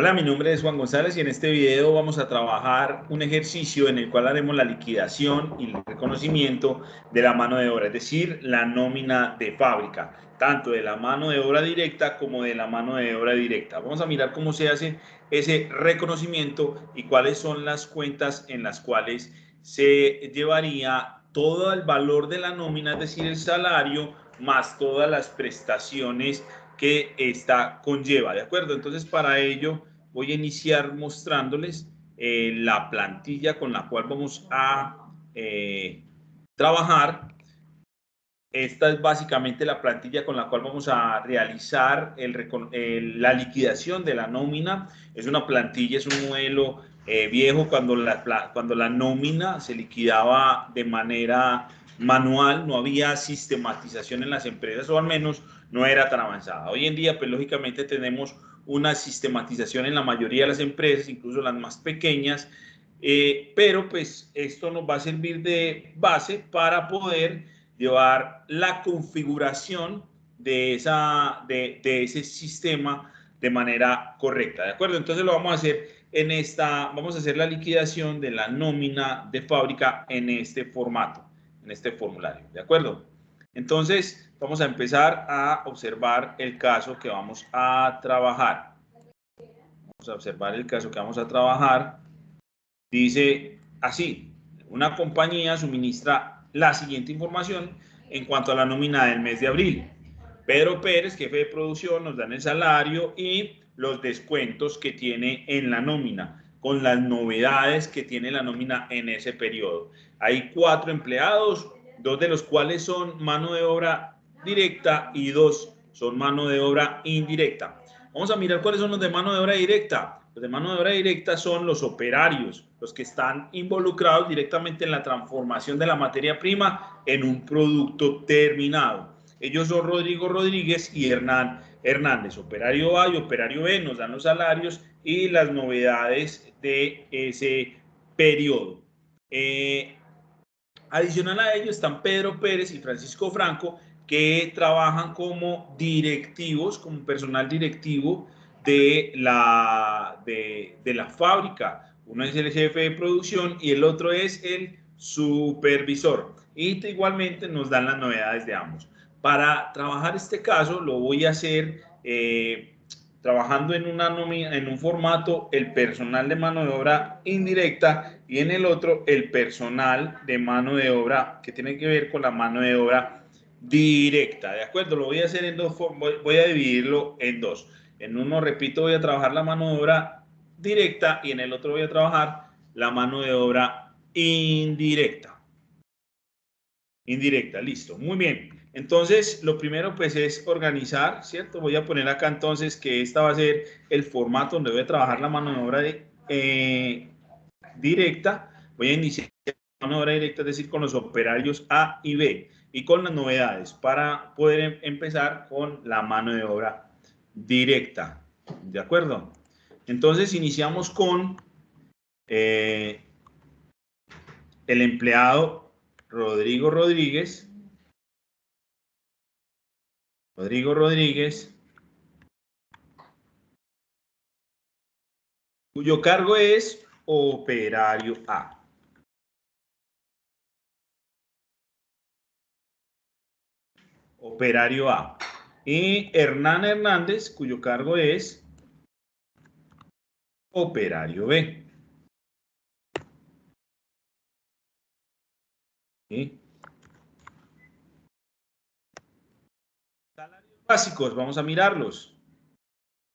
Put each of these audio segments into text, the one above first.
Hola, mi nombre es Juan González y en este video vamos a trabajar un ejercicio en el cual haremos la liquidación y el reconocimiento de la mano de obra, es decir, la nómina de fábrica, tanto de la mano de obra directa como de la mano de obra directa. Vamos a mirar cómo se hace ese reconocimiento y cuáles son las cuentas en las cuales se llevaría todo el valor de la nómina, es decir, el salario, más todas las prestaciones que esta conlleva, ¿de acuerdo? Entonces, para ello voy a iniciar mostrándoles la plantilla con la cual vamos a trabajar. Esta es básicamente la plantilla con la cual vamos a realizar la liquidación de la nómina. Es una plantilla, es un modelo viejo cuando la nómina se liquidaba de manera manual, no había sistematización en las empresas, o al menos no era tan avanzada. Hoy en día, pues lógicamente tenemos una sistematización en la mayoría de las empresas, incluso las más pequeñas, pero pues esto nos va a servir de base para poder llevar la configuración de ese sistema de manera correcta, ¿de acuerdo? Entonces lo vamos a hacer vamos a hacer la liquidación de la nómina de fábrica en este formato, en este formulario, ¿de acuerdo? Entonces vamos a empezar a observar el caso que vamos a trabajar. Vamos a observar el caso que vamos a trabajar. Dice así: una compañía suministra la siguiente información en cuanto a la nómina del mes de abril. Pedro Pérez, jefe de producción, nos dan el salario y los descuentos que tiene en la nómina, con las novedades que tiene la nómina en ese periodo. Hay 4 empleados, 2 de los cuales son mano de obra directa y 2 son mano de obra indirecta. Vamos a mirar cuáles son los de mano de obra directa. Los de mano de obra directa son los operarios, los que están involucrados directamente en la transformación de la materia prima en un producto terminado. Ellos son Rodrigo Rodríguez y Hernán Hernández. Operario A y operario B nos dan los salarios y las novedades de ese periodo. Adicional a ello están Pedro Pérez y Francisco Franco, que trabajan como directivos, como personal directivo de la fábrica. Uno es el jefe de producción y el otro es el supervisor. Y igualmente nos dan las novedades de ambos. Para trabajar este caso lo voy a hacer trabajando en un formato el personal de mano de obra indirecta y en el otro el personal de mano de obra que tiene que ver con la mano de obra directa, ¿de acuerdo? Lo voy a hacer en dos formas, voy a dividirlo en dos. En uno, repito, voy a trabajar la mano de obra directa y en el otro voy a trabajar la mano de obra indirecta. Indirecta, listo, muy bien. Entonces, lo primero pues es organizar, ¿cierto? Voy a poner acá entonces que esta va a ser el formato donde voy a trabajar la mano de obra directa. Voy a iniciar la mano de obra directa, es decir, con los operarios A y B y con las novedades para poder empezar con la mano de obra directa, ¿de acuerdo? Entonces, iniciamos con el empleado Rodrigo Rodríguez. Cuyo cargo es operario A. Operario A. Y Hernán Hernández, cuyo cargo es operario B. ¿Sí? Salarios básicos, vamos a mirarlos.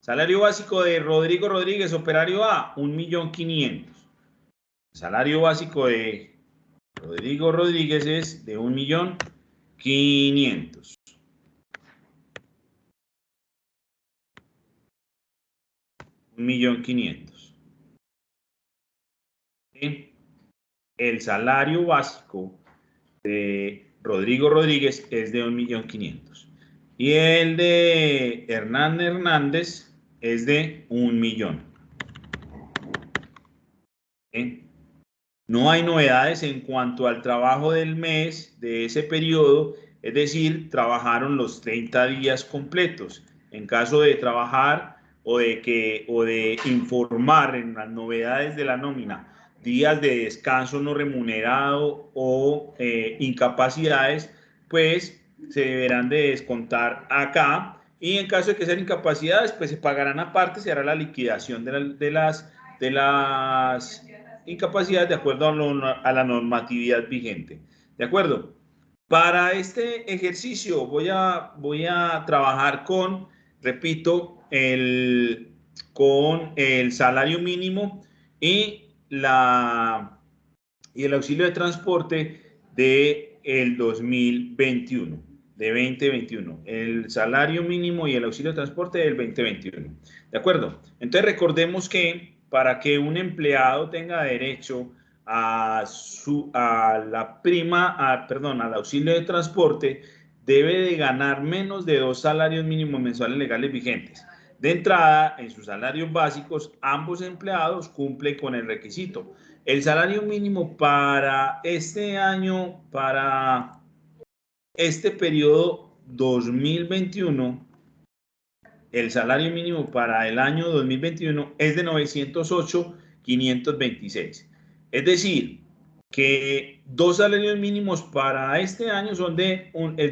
Salario básico de Rodrigo Rodríguez, operario A, 1.500.000. Salario básico de Rodrigo Rodríguez es de 1.500.000. 1.500.000. El salario básico de Rodrigo Rodríguez es de 1.500.000. Y el de Hernán Hernández es de 1.000.000. No hay novedades en cuanto al trabajo del mes de ese periodo, es decir, trabajaron los 30 días completos. En caso de trabajar o de informar en las novedades de la nómina días de descanso no remunerado o incapacidades, pues se deberán de descontar acá, y en caso de que sean incapacidades, pues se pagarán aparte, se hará la liquidación de las incapacidades de acuerdo a la normatividad vigente. ¿De acuerdo? Para este ejercicio voy a trabajar con, repito, con el salario mínimo y, y el auxilio de transporte del 2021, de 2021. El salario mínimo y el auxilio de transporte del 2021. ¿De acuerdo? Entonces recordemos que para que un empleado tenga derecho a la prima, perdón, al auxilio de transporte, debe de ganar menos de 2 salarios mínimos mensuales legales vigentes. De entrada, en sus salarios básicos, ambos empleados cumplen con el requisito. El salario mínimo para este año, para este periodo 2021, el salario mínimo para el año 2021 es de 908.526. Es decir, que 2 salarios mínimos para este año es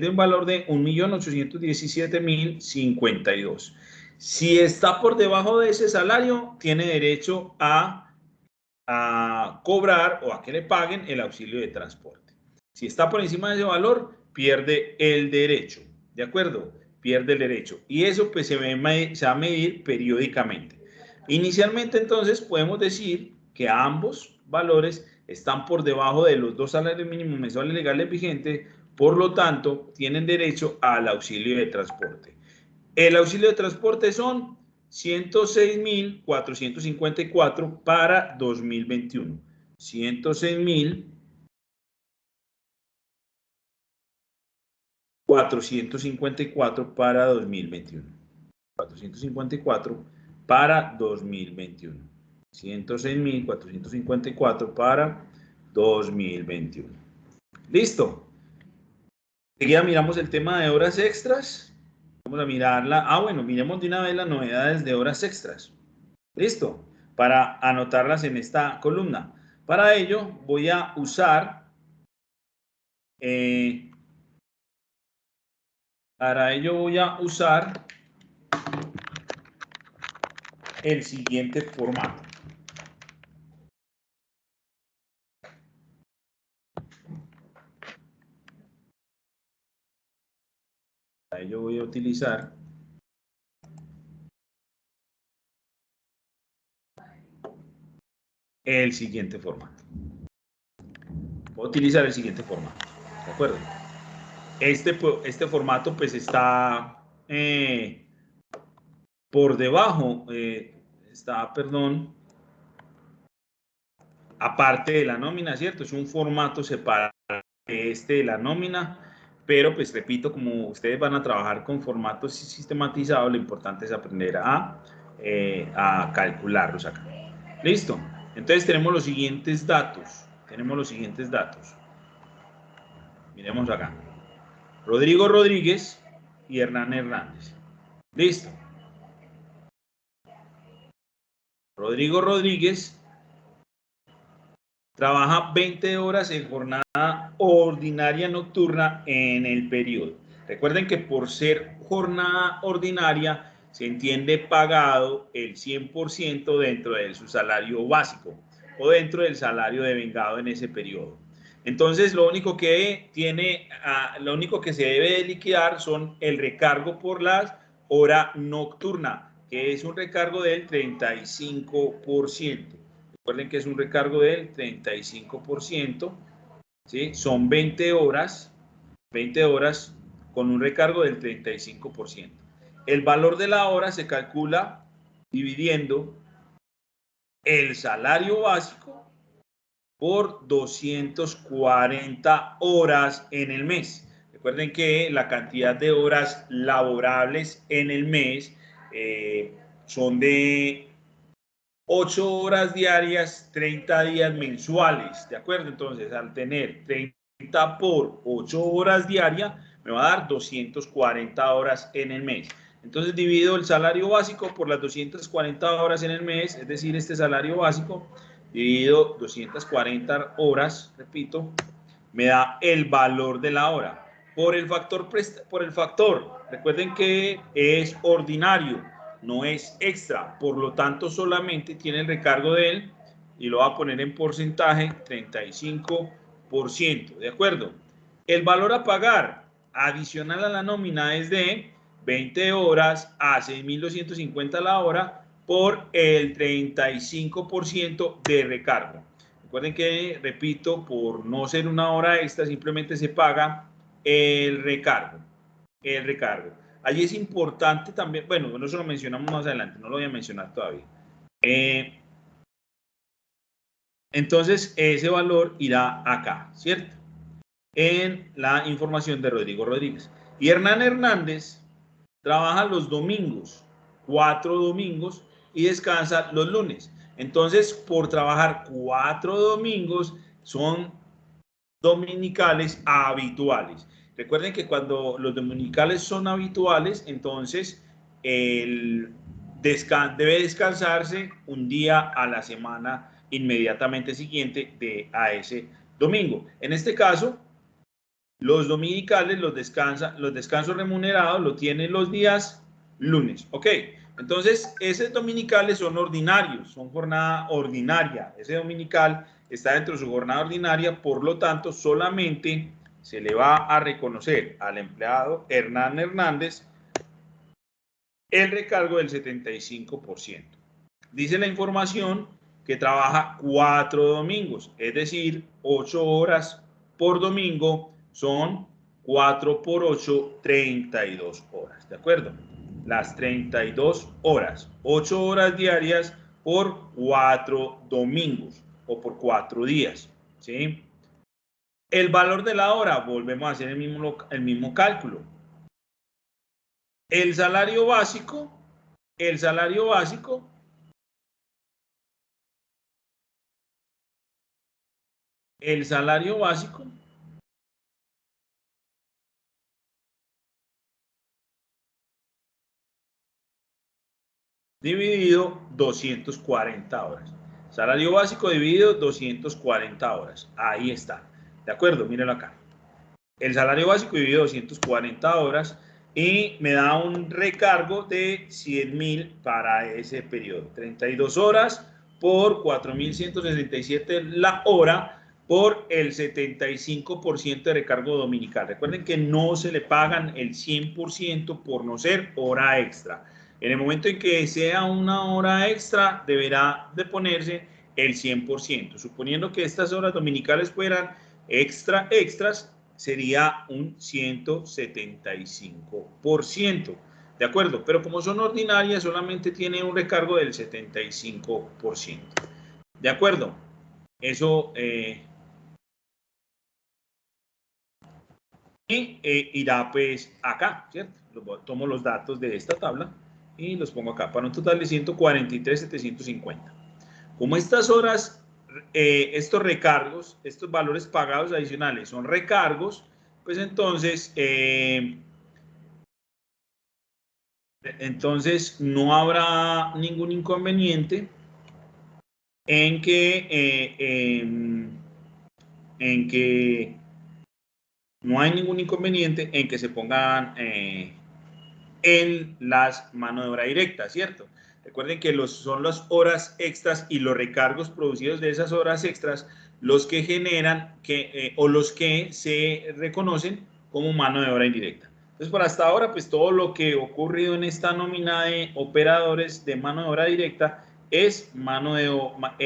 de un valor de 1.817.052. Si está por debajo de ese salario, tiene derecho a cobrar o a que le paguen el auxilio de transporte. Si está por encima de ese valor, pierde el derecho. ¿De acuerdo? Pierde el derecho. Y eso pues se va a medir periódicamente. Inicialmente, entonces, podemos decir que ambos valores están por debajo de los 2 salarios mínimos mensuales legales vigentes, por lo tanto, tienen derecho al auxilio de transporte. El auxilio de transporte son 106.454 para 2021. 106.454 para 2021. 454 para 2021. 106.454 para 2021. ¿Listo? Seguida miramos el tema de horas extras. Vamos a mirarla. Bueno, miremos de una vez las novedades de horas extras. ¿Listo? Para anotarlas en esta columna. Para ello voy a usar el siguiente formato. Para ello voy a utilizar el siguiente formato. Voy a utilizar el siguiente formato. ¿De acuerdo? Este formato pues está por debajo, perdón, aparte de la nómina, ¿cierto? Es un formato separado de la nómina, pero pues repito, como ustedes van a trabajar con formatos sistematizados, lo importante es aprender a calcularlos acá. ¿Listo? Entonces tenemos los siguientes datos. Miremos acá. Rodrigo Rodríguez y Hernán Hernández. Listo. Rodrigo Rodríguez trabaja 20 horas en jornada ordinaria nocturna en el periodo. Recuerden que por ser jornada ordinaria se entiende pagado el 100% dentro de su salario básico o dentro del salario devengado en ese periodo. Entonces, lo único que se debe de liquidar son el recargo por la hora nocturna, que es un recargo del 35%. Recuerden que es un recargo del 35%, ¿sí? Son 20 horas con un recargo del 35%. El valor de la hora se calcula dividiendo el salario básico por 240 horas en el mes. Recuerden que la cantidad de horas laborables en el mes son de 8 horas diarias, 30 días mensuales, ¿de acuerdo? Entonces, al tener 30 por 8 horas diarias, me va a dar 240 horas en el mes. Entonces divido el salario básico por las 240 horas en el mes, es decir, este salario básico, dividido 240 horas, repito, me da el valor de la hora. Por el factor, recuerden que es ordinario, no es extra, por lo tanto solamente tiene el recargo de él, y lo voy a poner en porcentaje, 35%, ¿de acuerdo? El valor a pagar adicional a la nómina es de 20 horas a 6.250 la hora por el 35% de recargo. Recuerden que, repito, por no ser una hora extra, simplemente se paga el recargo. El recargo. Allí es importante también, bueno, eso lo mencionamos más adelante, no lo voy a mencionar todavía. Entonces, ese valor irá acá, ¿cierto? En la información de Rodrigo Rodríguez. Y Hernán Hernández trabaja los domingos, 4 domingos, y descansa los lunes. Entonces, por trabajar 4 domingos, son dominicales habituales. Recuerden que cuando los dominicales son habituales, entonces debe descansarse un día a la semana inmediatamente siguiente a ese domingo. En este caso, los dominicales, los descansos remunerados lo tienen los días lunes. Ok, entonces esos dominicales son ordinarios, son jornada ordinaria. Ese dominical está dentro de su jornada ordinaria, por lo tanto solamente se le va a reconocer al empleado Hernán Hernández el recargo del 75%. Dice la información que trabaja 4 domingos, es decir, 8 horas por domingo, son 4 por 8, 32 horas, ¿de acuerdo? Las 32 horas, 8 horas diarias por 4 domingos o por 4 días, ¿sí? El valor de la hora, volvemos a hacer el mismo cálculo. El salario básico dividido 240 horas. Salario básico dividido 240 horas. Ahí está. ¿De acuerdo? Mírenlo acá. El salario básico dividido 240 horas y me da un recargo de 100.000 para ese periodo. 32 horas por 4.167 la hora por el 75% de recargo dominical. Recuerden que no se le pagan el 100% por no ser hora extra. En el momento en que sea una hora extra, deberá de ponerse el 100%. Suponiendo que estas horas dominicales fueran extras, sería un 175%. ¿De acuerdo? Pero como son ordinarias, solamente tiene un recargo del 75%. ¿De acuerdo? Eso irá pues acá, ¿cierto? Tomo los datos de esta tabla y los pongo acá para un total de 143.750. Como estas horas, estos recargos, estos valores pagados adicionales son recargos, pues entonces no habrá ningún inconveniente en que no hay ningún inconveniente en que se pongan en las mano de obra directa, ¿cierto? Recuerden que son las horas extras y los recargos producidos de esas horas extras los que generan o los que se reconocen como mano de obra indirecta. Entonces, por hasta ahora, pues todo lo que ha ocurrido en esta nómina de operadores de mano de obra directa es mano de obra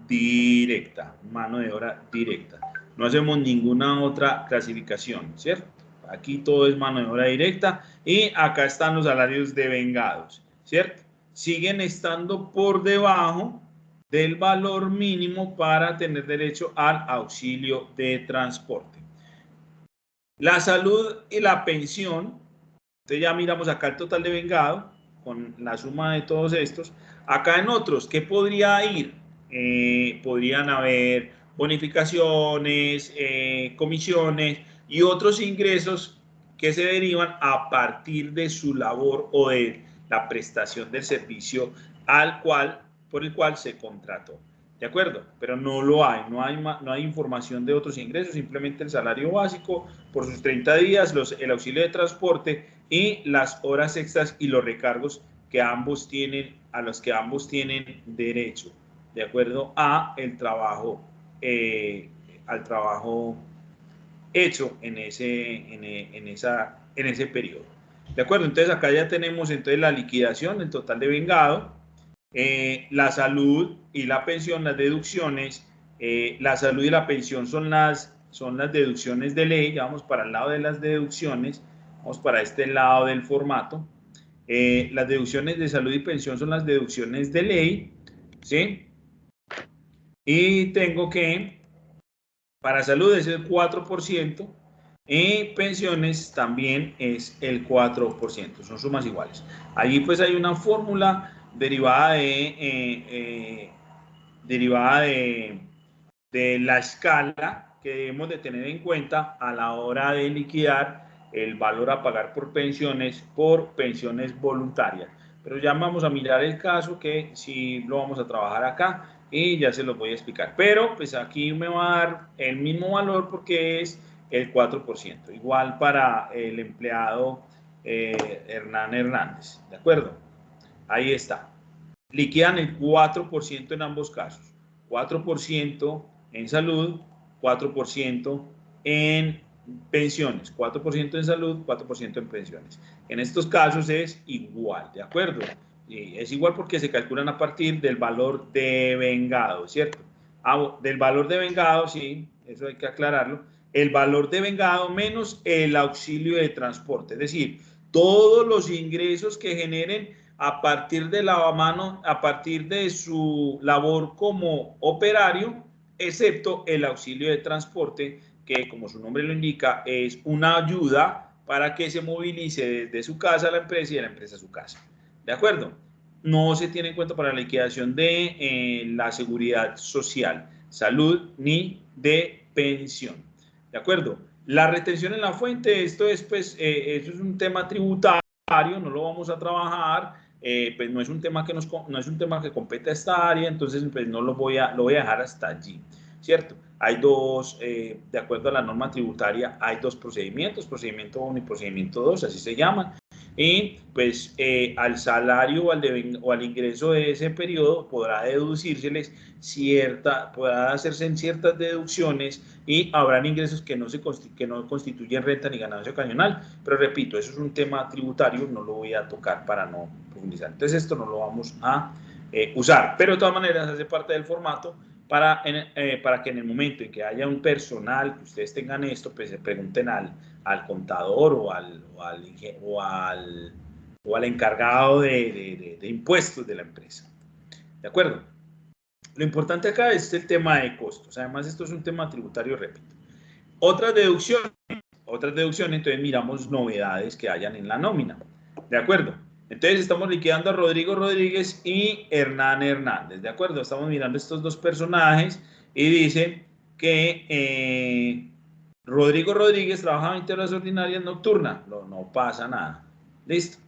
directa, mano de obra directa. No hacemos ninguna otra clasificación, ¿cierto? Aquí todo es mano de obra directa y acá están los salarios devengados, ¿cierto? Siguen estando por debajo del valor mínimo para tener derecho al auxilio de transporte. La salud y la pensión, entonces ya miramos acá el total devengado con la suma de todos estos. Acá en otros, ¿qué podría ir? Podrían haber bonificaciones, comisiones y otros ingresos que se derivan a partir de su labor o de la prestación del servicio por el cual se contrató. ¿De acuerdo? Pero no lo hay, no hay información de otros ingresos, simplemente el salario básico por sus 30 días, el auxilio de transporte y las horas extras y los recargos que ambos tienen, a los que ambos tienen derecho, de acuerdo a al trabajo hecho en ese periodo. ¿De acuerdo? Entonces acá ya tenemos entonces la liquidación, el total de vengado, la salud y la pensión, las deducciones. La salud y la pensión son las deducciones de ley. Ya vamos para el lado de las deducciones, vamos para este lado del formato. Las deducciones de salud y pensión son las deducciones de ley, ¿sí? Y tengo que, para salud es el 4%, y pensiones también es el 4%, son sumas iguales. Allí pues hay una fórmula derivada de la escala que debemos de tener en cuenta a la hora de liquidar el valor a pagar por pensiones voluntarias. Pero ya vamos a mirar el caso que sí lo vamos a trabajar acá y ya se los voy a explicar. Pero pues aquí me va a dar el mismo valor porque es el 4%, igual para el empleado Hernán Hernández, ¿de acuerdo? Ahí está. Liquidan el 4% en ambos casos. 4% en salud, 4% en pensiones. 4% en salud, 4% en pensiones. En estos casos es igual, ¿de acuerdo? Y es igual porque se calculan a partir del valor de vengado, ¿cierto? Del valor de vengado, sí, eso hay que aclararlo. El valor de vengado menos el auxilio de transporte. Es decir, todos los ingresos que generen a partir de su labor como operario, excepto el auxilio de transporte, que como su nombre lo indica, es una ayuda para que se movilice desde su casa a la empresa y de la empresa a su casa. ¿De acuerdo? No se tiene en cuenta para la liquidación de la seguridad social, salud ni de pensión. ¿De acuerdo? La retención en la fuente, esto es, pues, eso es un tema tributario, no lo vamos a trabajar. Pues no es un tema que compete a esta área, entonces pues no lo voy a dejar hasta allí, ¿cierto? Hay dos, de acuerdo a la norma tributaria, hay dos procedimientos, procedimiento 1 y procedimiento 2, así se llaman, y pues al salario o al ingreso de ese periodo podrá deducírseles podrá hacerse en ciertas deducciones y habrán ingresos que no constituyen renta ni ganancia ocasional, pero repito, eso es un tema tributario, no lo voy a tocar para no profundizar. Entonces esto no lo vamos a usar, pero de todas maneras hace parte del formato para que en el momento en que haya un personal, que ustedes tengan esto, pues se pregunten al contador o al encargado de impuestos de la empresa. ¿De acuerdo? Lo importante acá es el tema de costos. Además, esto es un tema tributario, repito. Otras deducciones, entonces miramos novedades que hayan en la nómina. ¿De acuerdo? Entonces estamos liquidando a Rodrigo Rodríguez y Hernán Hernández. ¿De acuerdo? Estamos mirando estos dos personajes y dice que Rodrigo Rodríguez trabaja 20 horas ordinarias nocturnas. No pasa nada. ¿Listo?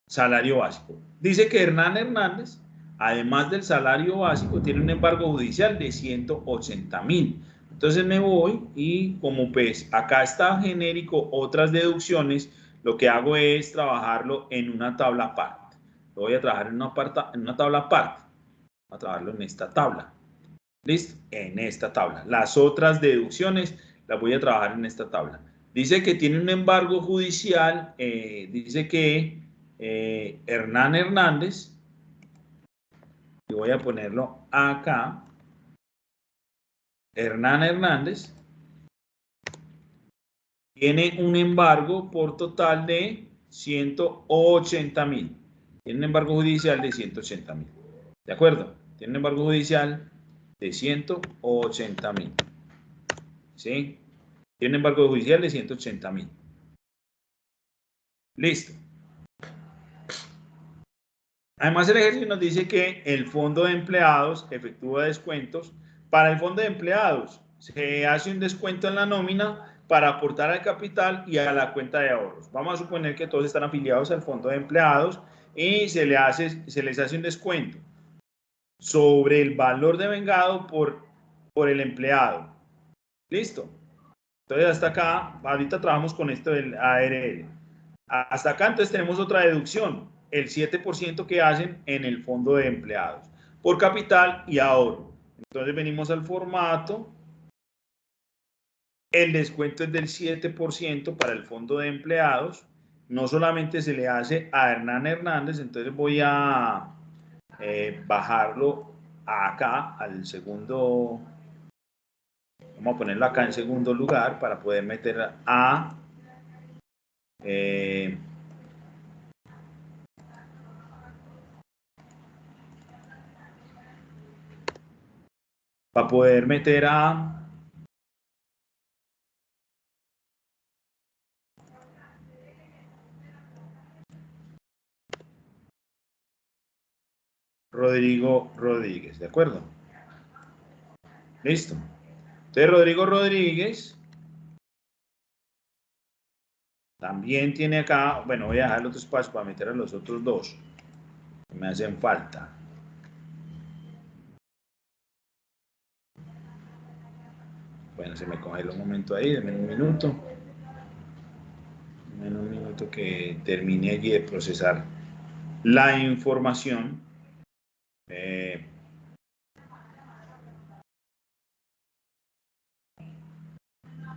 Salario básico. Dice que Hernán Hernández, además del salario básico, tiene un embargo judicial de 180.000. Entonces me voy y como pues acá está genérico otras deducciones, lo que hago es trabajarlo en una tabla aparte. Lo voy a trabajar en una tabla aparte. Voy a trabajarlo en esta tabla. ¿Listo? En esta tabla. Las otras deducciones las voy a trabajar en esta tabla. Dice que tiene un embargo judicial, dice que Hernán Hernández, y voy a ponerlo acá, Hernán Hernández, tiene un embargo por total de 180.000. Tiene un embargo judicial de 180.000. ¿De acuerdo? Tiene un embargo judicial de 180.000. ¿Sí? Tiene un embargo judicial de 180.000. Listo. Además, el ejercicio nos dice que el fondo de empleados efectúa descuentos. Para el fondo de empleados se hace un descuento en la nómina para aportar al capital y a la cuenta de ahorros. Vamos a suponer que todos están afiliados al fondo de empleados y se les hace un descuento sobre el valor devengado por el empleado. ¿Listo? Entonces, hasta acá, ahorita trabajamos con esto del ARL. Hasta acá, entonces, tenemos otra deducción, el 7% que hacen en el fondo de empleados, por capital y ahorro. Entonces, venimos al formato. El descuento es del 7% para el fondo de empleados. No solamente se le hace a Hernán Hernández, entonces voy a bajarlo acá al segundo. Vamos a ponerlo acá en segundo lugar para poder meter a para poder meter a Rodrigo Rodríguez, ¿de acuerdo? Listo. Entonces Rodrigo Rodríguez también tiene acá, bueno, voy a dejar el otro espacio para meter a los otros dos que me hacen falta. Bueno, se me congeló un momento ahí, denme un minuto. En un minuto que termine allí de procesar la información.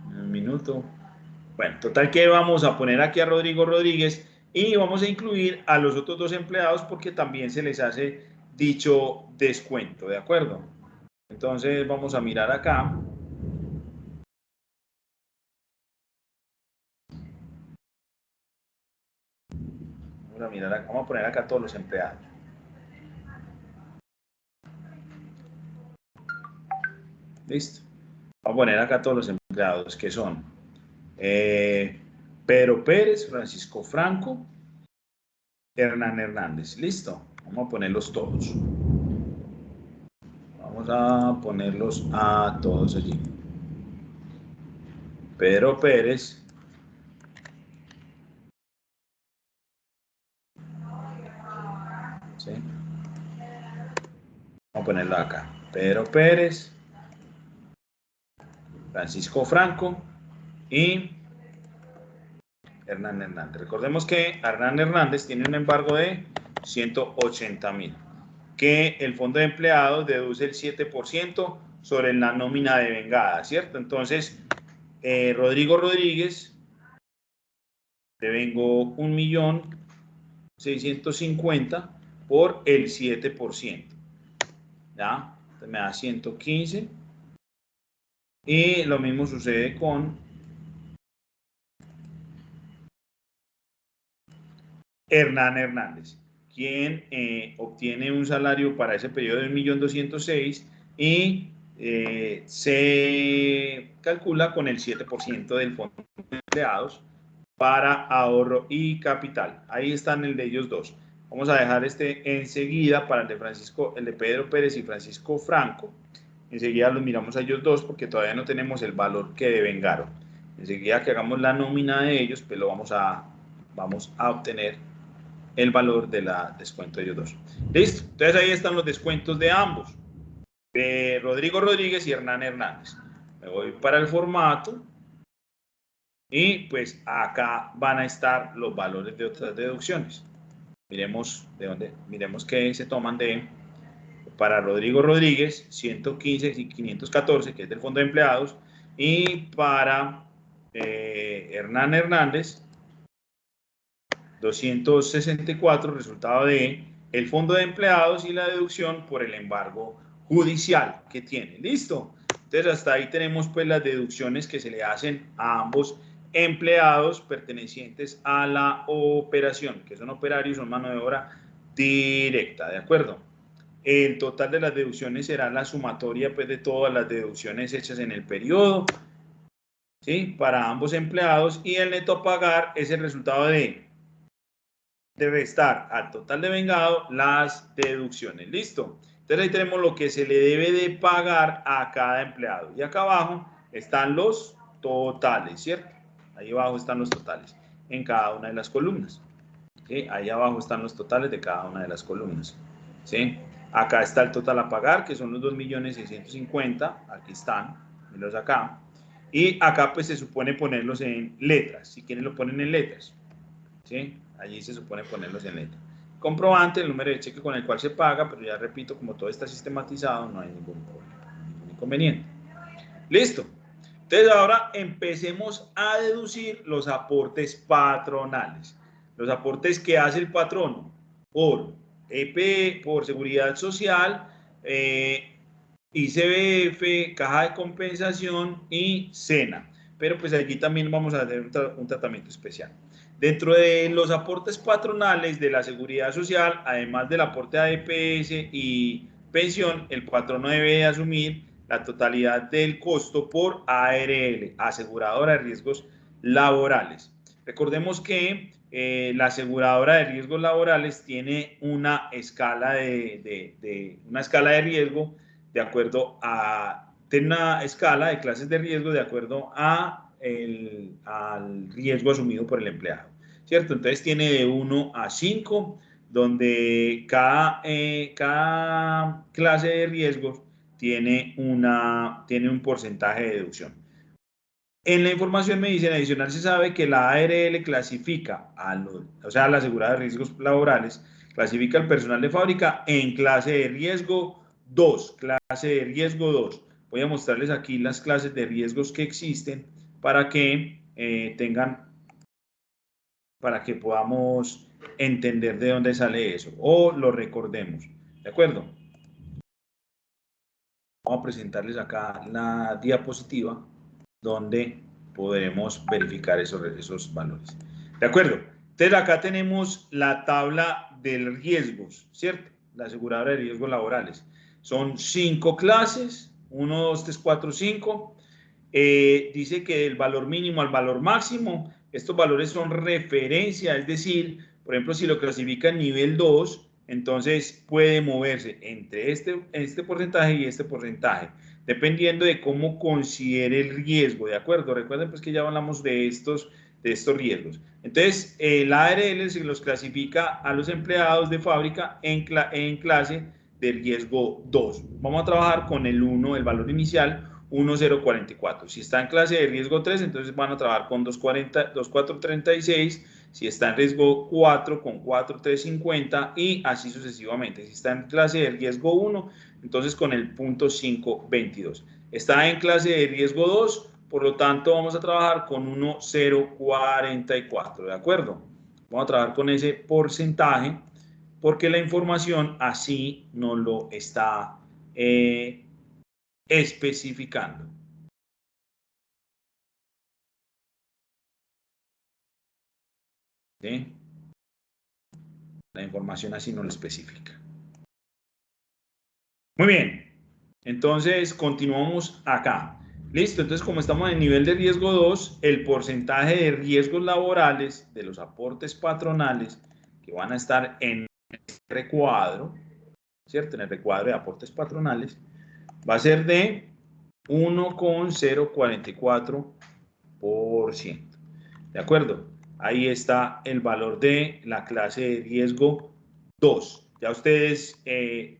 Un minuto. Bueno, total que vamos a poner aquí a Rodrigo Rodríguez y vamos a incluir a los otros dos empleados porque también se les hace dicho descuento, ¿de acuerdo? Entonces vamos a mirar acá. Vamos a poner acá todos los empleados. Listo. Vamos a poner acá todos los empleados que son Pedro Pérez, Francisco Franco, Hernán Hernández. Listo. Vamos a ponerlos todos. Vamos a ponerlos a todos allí. Pedro Pérez. ¿Sí? Vamos a ponerlo acá. Pedro Pérez, Francisco Franco y Hernán Hernández. Recordemos que Hernán Hernández tiene un embargo de 180.000, que el fondo de empleados deduce el 7% sobre la nómina devengada, ¿cierto? Entonces, Rodrigo Rodríguez, devengo 1.650.000 por el 7%. ¿Ya? Entonces me da 115. Y lo mismo sucede con Hernán Hernández, quien obtiene un salario para ese periodo de 1.206.000 y se calcula con el 7% del fondo de empleados para ahorro y capital. Ahí están el de ellos dos. Vamos a dejar este enseguida para el de Pedro Pérez y Francisco Franco. Enseguida los miramos a ellos dos porque todavía no tenemos el valor que devengaron. Enseguida que hagamos la nómina de ellos, pues lo vamos a obtener el valor de la descuento de ellos dos. Listo. Entonces ahí están los descuentos de ambos, de Rodrigo Rodríguez y Hernán Hernández. Me voy para el formato y pues acá van a estar los valores de otras deducciones. Miremos de dónde, miremos que se toman de, para Rodrigo Rodríguez, 115 y 514, que es del fondo de empleados, y para Hernán Hernández, 264, resultado de el fondo de empleados y la deducción por el embargo judicial que tiene. ¿Listo? Entonces, hasta ahí tenemos pues las deducciones que se le hacen a ambos empleados pertenecientes a la operación, que son operarios, son mano de obra directa, ¿de acuerdo? El total de las deducciones será la sumatoria pues, de todas las deducciones hechas en el periodo, ¿sí? Para ambos empleados, y el neto a pagar es el resultado de restar al total devengado las deducciones. ¿Listo? Entonces ahí tenemos lo que se le debe de pagar a cada empleado. Y acá abajo están los totales, ¿cierto? Ahí abajo están los totales en cada una de las columnas. ¿Sí? Ahí abajo están los totales de cada una de las columnas. ¿Sí? Acá está el total a pagar, que son los 2.650.000. Aquí están, mírenlos acá. Y acá pues se supone ponerlos en letras. Si quieren lo ponen en letras. ¿Sí? Allí se supone ponerlos en letras. Comprobante, el número de cheque con el cual se paga, pero ya repito, como todo está sistematizado, no hay ningún problema, ningún inconveniente. Listo. Entonces ahora empecemos a deducir los aportes patronales. Los aportes que hace el patrono por EPE, por Seguridad Social, ICBF, Caja de Compensación y SENA. Pero pues aquí también vamos a hacer un tratamiento especial. Dentro de los aportes patronales de la Seguridad Social, además del aporte a EPS y pensión, el patrono debe asumir la totalidad del costo por ARL, aseguradora de riesgos laborales. Recordemos que la aseguradora de riesgos laborales tiene una escala de riesgo de acuerdo a, tiene una escala de clases de riesgo de acuerdo a al riesgo asumido por el empleado, ¿cierto? Entonces tiene de 1 a 5, donde cada clase de riesgos tiene un porcentaje de deducción. En la información medicina adicional se sabe que la ARL clasifica, o sea, la aseguradora de riesgos laborales, clasifica al personal de fábrica en clase de riesgo 2, clase de riesgo 2. Voy a mostrarles aquí las clases de riesgos que existen para que para que podamos entender de dónde sale eso o lo recordemos, ¿de acuerdo? Vamos a presentarles acá la diapositiva donde podremos verificar esos valores. ¿De acuerdo? Entonces acá tenemos la tabla de riesgos, ¿cierto? La aseguradora de riesgos laborales. Son 5 clases, 1, 2, 3, 4, 5. Dice que el valor mínimo al valor máximo, estos valores son referencia, es decir, por ejemplo, si lo clasifica en nivel 2, entonces puede moverse entre este porcentaje y este porcentaje, dependiendo de cómo considere el riesgo, ¿de acuerdo? Recuerden pues que ya hablamos de estos riesgos. Entonces, la ARL se los clasifica a los empleados de fábrica en clase de riesgo 2. Vamos a trabajar con el 1, el valor inicial, 1,044. Si está en clase de riesgo 3, entonces van a trabajar con 2,436. Si está en riesgo 4, con 4,350 y así sucesivamente. Si está en clase de riesgo 1, entonces con el punto 522. Está en clase de riesgo 2, por lo tanto vamos a trabajar con 1,044, ¿de acuerdo? Vamos a trabajar con ese porcentaje porque la información así nos lo está especificando. ¿Sí? La información así nos lo especifica. Muy bien. Entonces, continuamos acá. Listo. Entonces, como estamos en nivel de riesgo 2, el porcentaje de riesgos laborales de los aportes patronales que van a estar en este recuadro, ¿cierto? En el recuadro de aportes patronales, va a ser de 1,044%. ¿De acuerdo? Ahí está el valor de la clase de riesgo 2. Ya ustedes,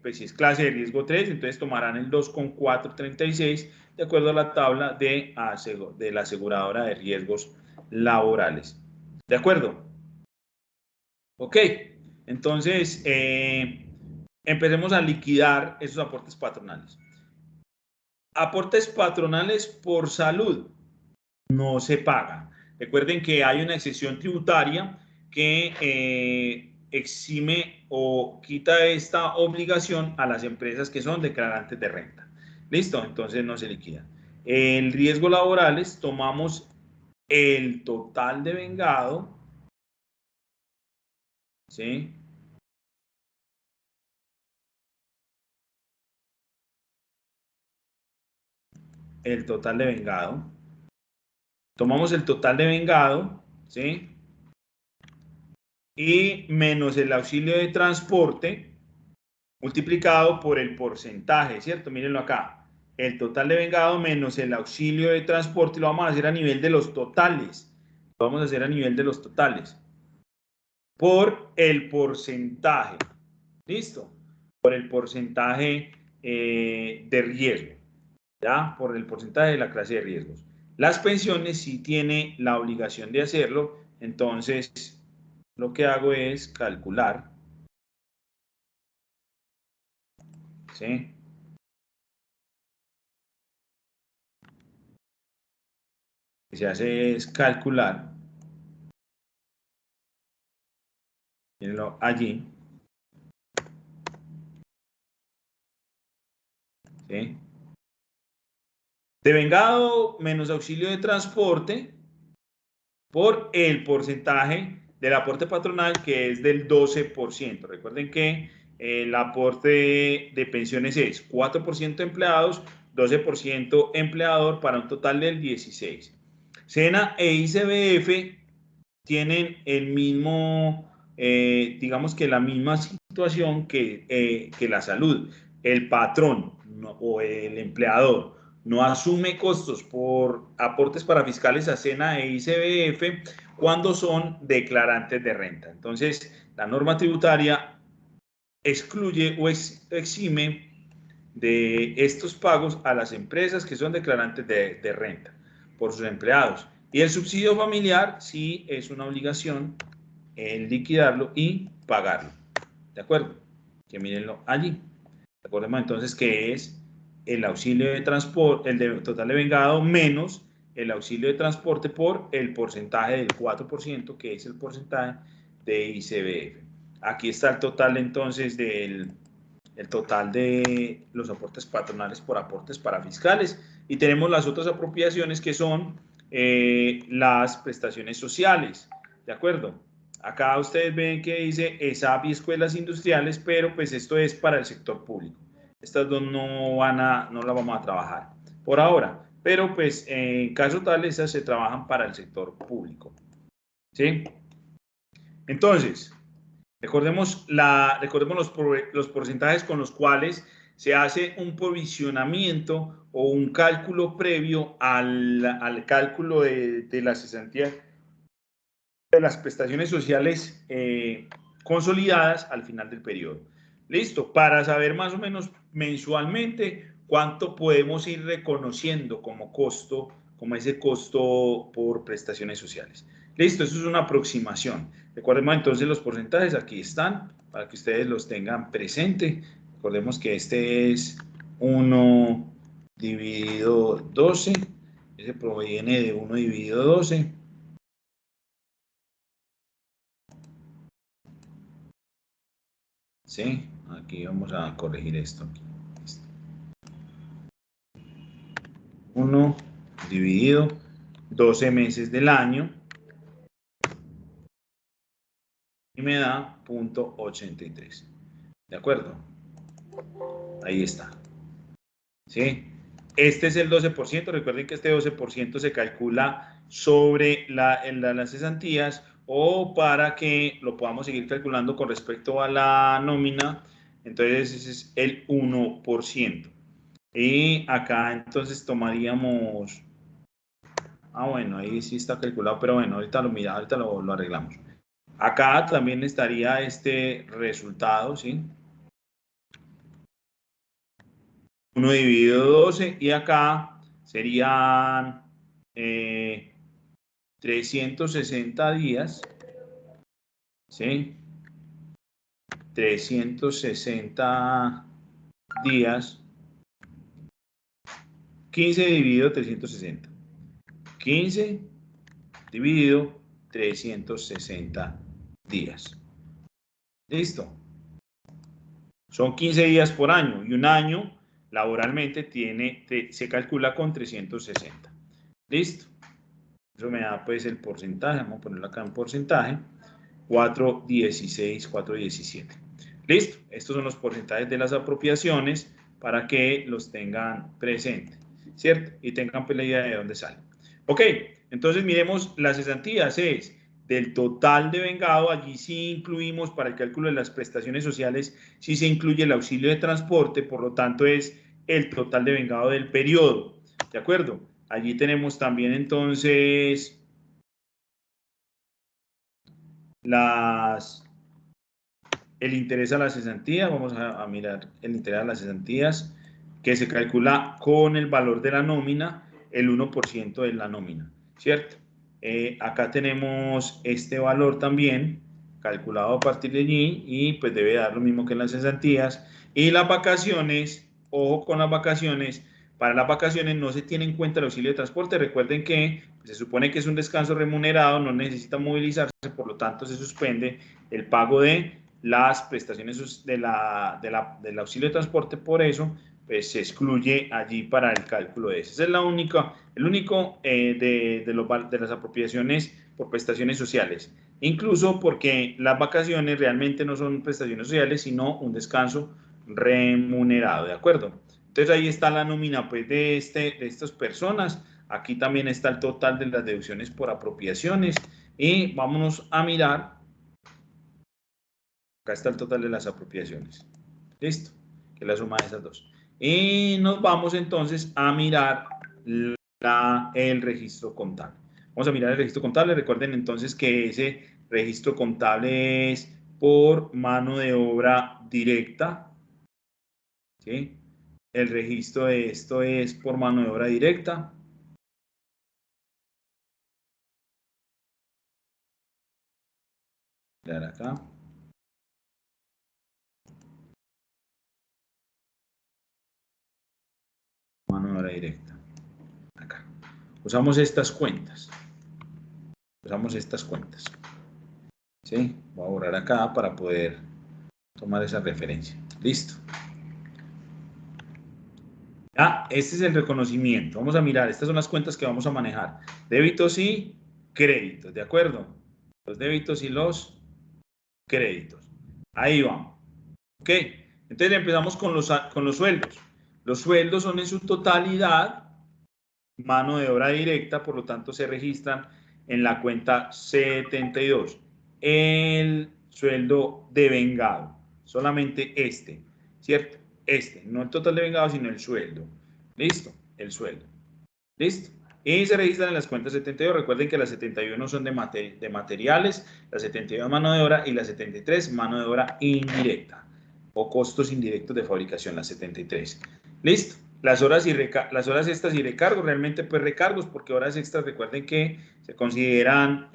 pues si es clase de riesgo 3, entonces tomarán el 2,436 de acuerdo a la tabla de la aseguradora de riesgos laborales. ¿De acuerdo? Ok. Entonces, empecemos a liquidar esos aportes patronales. Aportes patronales por salud no se paga. Recuerden que hay una excepción tributaria que exime o quita esta obligación a las empresas que son declarantes de renta. ¿Listo? Entonces no se liquida. En riesgos laborales tomamos el total de vengado, ¿sí? El total de vengado. Tomamos el total de vengado, ¿sí? Y menos el auxilio de transporte multiplicado por el porcentaje, ¿cierto? Mírenlo acá. el total de vengado menos el auxilio de transporte, lo vamos a hacer a nivel de los totales. Lo vamos a hacer a nivel de los totales. Por el porcentaje. ¿Listo? Por el porcentaje de riesgo. ¿Ya? Por el porcentaje de la clase de riesgos. Las pensiones sí tiene la obligación de hacerlo, entonces lo que hago es calcular, ¿sí? Lo que se hace es calcular, mírenlo allí, ¿sí? Devengado menos auxilio de transporte por el porcentaje del aporte patronal, que es del 12%. Recuerden que el aporte de pensiones es 4% empleados, 12% empleador, para un total del 16%. SENA e ICBF tienen el mismo, digamos que la misma situación que la salud. El patrón o el empleador no asume costos por aportes para fiscales a SENA e ICBF cuando son declarantes de renta. Entonces, la norma tributaria excluye o exime de estos pagos a las empresas que son declarantes de renta por sus empleados. Y el subsidio familiar sí es una obligación en liquidarlo y pagarlo. ¿De acuerdo? Que mírenlo allí. Recordemos entonces que es el auxilio de transporte, el de total de vengado menos el auxilio de transporte por el porcentaje del 4%, que es el porcentaje de ICBF. Aquí está el total entonces el total de los aportes patronales por aportes para fiscales, y tenemos las otras apropiaciones que son las prestaciones sociales, ¿de acuerdo? Acá ustedes ven que dice ESAP y escuelas industriales, pero pues esto es para el sector público. Estas dos no las vamos a trabajar por ahora, pero pues en caso tal, esas se trabajan para el sector público, ¿sí? Entonces, recordemos los porcentajes con los cuales se hace un provisionamiento o un cálculo previo al cálculo de las cesantías de las prestaciones sociales consolidadas al final del periodo. Listo, para saber más o menos mensualmente cuánto podemos ir reconociendo como costo, como ese costo por prestaciones sociales. Listo, eso es una aproximación. Recordemos entonces los porcentajes, aquí están, para que ustedes los tengan presente. Recordemos que este es 1 dividido 12, ese proviene de 1 dividido 12. ¿Sí? Aquí vamos a corregir esto. 1 dividido 12 meses del año y me da 0.83. ¿De acuerdo? Ahí está. ¿Sí? Este es el 12%. Recuerden que este 12% se calcula sobre las cesantías, o para que lo podamos seguir calculando con respecto a la nómina, entonces ese es el 1%. Y acá entonces tomaríamos, bueno, ahí sí está calculado, pero bueno, ahorita lo arreglamos. Acá también estaría este resultado, ¿sí? 1 dividido 12, y acá serían 360 días, ¿sí? 360 días, 15 dividido 360. 15 dividido 360 días. Listo. Son 15 días por año, y un año laboralmente se calcula con 360. Listo. Eso me da pues el porcentaje. Vamos a ponerlo acá en porcentaje. 4.16, 4.17. Listo. Estos son los porcentajes de las apropiaciones para que los tengan presentes, ¿cierto? Y tengan pues la idea de dónde salen. Ok, entonces miremos las cesantías. Es del total de vengado. Allí sí incluimos, para el cálculo de las prestaciones sociales, sí se incluye el auxilio de transporte, por lo tanto es el total de vengado del periodo, ¿de acuerdo? Allí tenemos también entonces el interés a la cesantía. Vamos a mirar el interés a las cesantías, que se calcula con el valor de la nómina, el 1% de la nómina, ¿cierto? Acá tenemos este valor también calculado a partir de allí y pues debe dar lo mismo que en las cesantías. Y las vacaciones, ojo con las vacaciones, para las vacaciones no se tiene en cuenta el auxilio de transporte. Recuerden que se supone que es un descanso remunerado, no necesita movilizarse, por lo tanto se suspende el pago de las prestaciones del auxilio de transporte. Por eso pues se excluye allí para el cálculo de eso. Ese es el único de las apropiaciones por prestaciones sociales. Incluso porque las vacaciones realmente no son prestaciones sociales, sino un descanso remunerado, ¿de acuerdo? Entonces ahí está la nómina pues, de estas personas. Aquí también está el total de las deducciones por apropiaciones. Y vámonos a mirar. Acá está el total de las apropiaciones. Listo, que es la suma de esas dos. Y nos vamos entonces a mirar el registro contable. Vamos a mirar el registro contable. Recuerden entonces que ese registro contable es por mano de obra directa. ¿Sí? El registro de esto es por mano de obra directa. Mirar acá. Mano de obra directa. Acá. Usamos estas cuentas. ¿Sí? Voy a borrar acá para poder tomar esa referencia. Listo. Este es el reconocimiento. Vamos a mirar, estas son las cuentas que vamos a manejar. Débitos y créditos, ¿de acuerdo? Los débitos y los créditos. Ahí vamos. ¿Ok? Entonces empezamos con los sueldos. Los sueldos son en su totalidad mano de obra directa, por lo tanto se registran en la cuenta 72. El sueldo de vengado, solamente este, ¿cierto? No el total de vengado, sino el sueldo. ¿Listo? El sueldo. ¿Listo? Y se registran en las cuentas 72. Recuerden que las 71 son de materiales, la 72 mano de obra y la 73 mano de obra indirecta o costos indirectos de fabricación, la 73. ¿Listo? Las horas extras y recargos, realmente pues recargos, porque horas extras recuerden que se consideran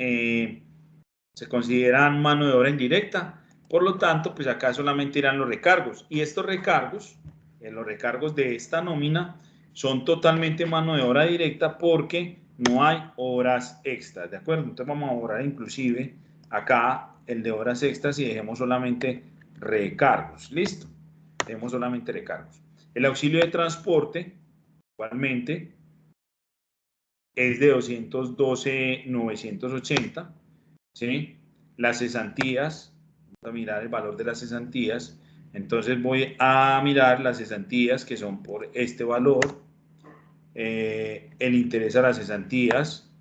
mano de obra indirecta. Por lo tanto, pues acá solamente irán los recargos. Y estos recargos, los recargos de esta nómina, son totalmente mano de obra directa porque no hay horas extras, ¿de acuerdo? Entonces vamos a borrar inclusive acá el de horas extras y dejemos solamente recargos. ¿Listo? Dejemos solamente recargos. El auxilio de transporte, igualmente, es de 212.980, ¿sí? Las cesantías, vamos a mirar el valor de las cesantías. Entonces voy a mirar las cesantías que son por este valor. El interés a las cesantías.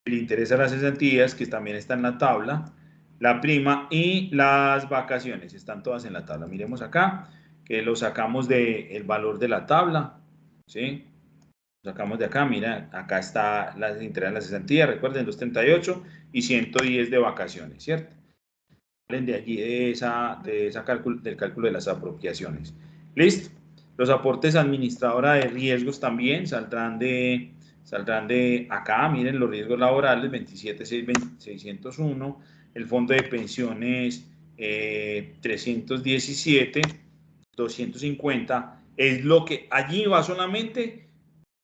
El interés a las cesantías, que también está en la tabla. La prima y las vacaciones, están todas en la tabla. Miremos acá, que lo sacamos del valor de la tabla, ¿sí? Lo sacamos de acá, mira, acá está el interés a las cesantías, recuerden, 238 y 110 de vacaciones, ¿cierto? De allí del cálculo de las apropiaciones. ¿Listo? Los aportes administradora de riesgos también saldrán de acá, miren los riesgos laborales, 27.601, el fondo de pensiones 317, 250, es lo que allí va solamente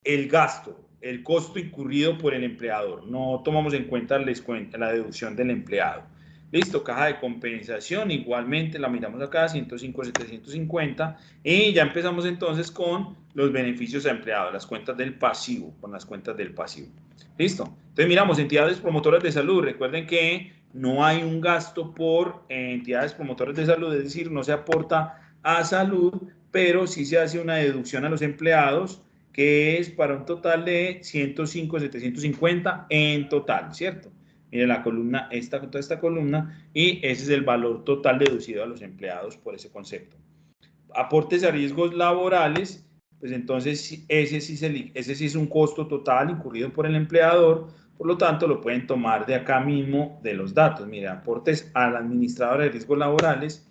el gasto, el costo incurrido por el empleador, no tomamos en cuenta la deducción del empleado. Listo, caja de compensación, igualmente la miramos acá, 105.750, y ya empezamos entonces con los beneficios a empleados, las cuentas del pasivo, con las cuentas del pasivo. Listo, entonces miramos entidades promotoras de salud, recuerden que no hay un gasto por entidades promotoras de salud, es decir, no se aporta a salud, pero sí se hace una deducción a los empleados, que es para un total de 105.750 en total, ¿cierto? Mire la columna, toda esta columna, y ese es el valor total deducido a los empleados por ese concepto. Aportes a riesgos laborales, pues entonces ese sí es un costo total incurrido por el empleador, por lo tanto lo pueden tomar de acá mismo de los datos. Mire, aportes al administrador de riesgos laborales,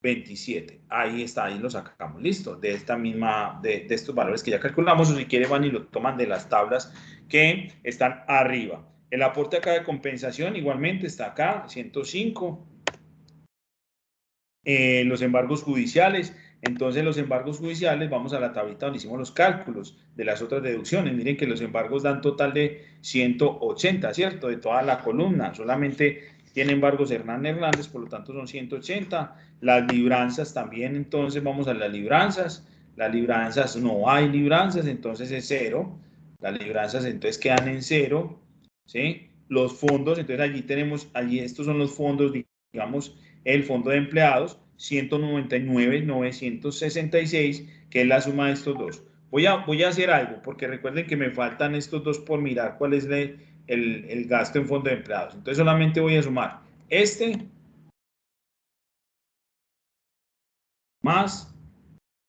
27. Ahí está, ahí lo sacamos, listo, de esta misma, de estos valores que ya calculamos, o si quieren van y lo toman de las tablas que están arriba. El aporte acá de compensación igualmente está acá, 105. Los embargos judiciales. Entonces, los embargos judiciales, vamos a la tablita donde hicimos los cálculos de las otras deducciones. Miren que los embargos dan total de 180, ¿cierto? De toda la columna. Solamente tiene embargos Hernández, por lo tanto son 180. Las libranzas también, entonces vamos a las libranzas. Las libranzas, no hay libranzas, entonces es 0. Las libranzas entonces quedan en 0, ¿sí? Los fondos, entonces allí tenemos, allí estos son los fondos, digamos, el fondo de empleados, 199,966, que es la suma de estos dos. Voy a hacer algo, porque recuerden que me faltan estos dos por mirar cuál es el gasto en fondo de empleados. Entonces solamente voy a sumar este más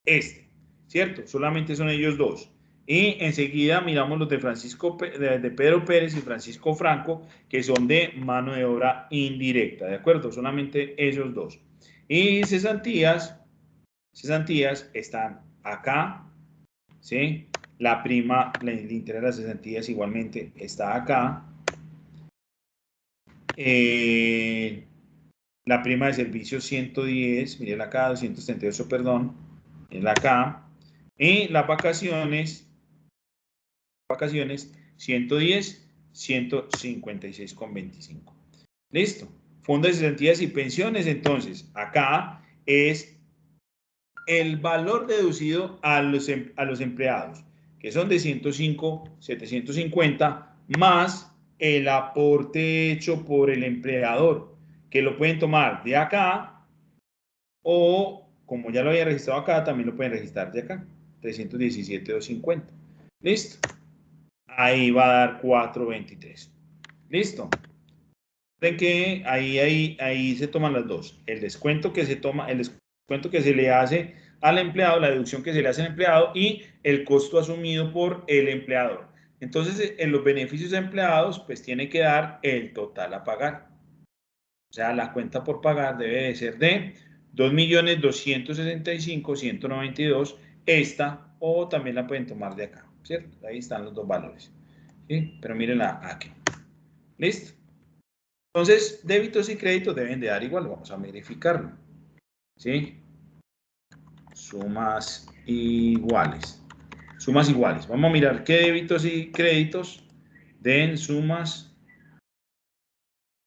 este, ¿cierto? Solamente son ellos dos. Y enseguida miramos los de de Pedro Pérez y Francisco Franco, que son de mano de obra indirecta, ¿de acuerdo? Solamente esos dos. Y cesantías están acá, ¿sí? La prima, el interés de las cesantías igualmente está acá. La prima de servicios 110, miren acá, 278, perdón, es acá. Y las vacaciones 110, 156,25. Listo. Fondo de cesantías y pensiones, entonces, acá es el valor deducido a los empleados, que son de 105,750, más el aporte hecho por el empleador, que lo pueden tomar de acá, o como ya lo había registrado acá, también lo pueden registrar de acá, 317,250. Listo. Ahí va a dar 423. Listo. Ven que ahí se toman las dos. El descuento que se toma, el descuento que se le hace al empleado, la deducción que se le hace al empleado y el costo asumido por el empleador. Entonces, en los beneficios empleados, pues tiene que dar el total a pagar. O sea, la cuenta por pagar debe de ser de 2.265.192, esta, o también la pueden tomar de acá, ¿cierto? Ahí están los dos valores. ¿Sí? Pero mírenla aquí. ¿Listo? Entonces, débitos y créditos deben de dar igual, vamos a verificarlo. ¿Sí? Sumas iguales. Sumas iguales. Vamos a mirar qué débitos y créditos den sumas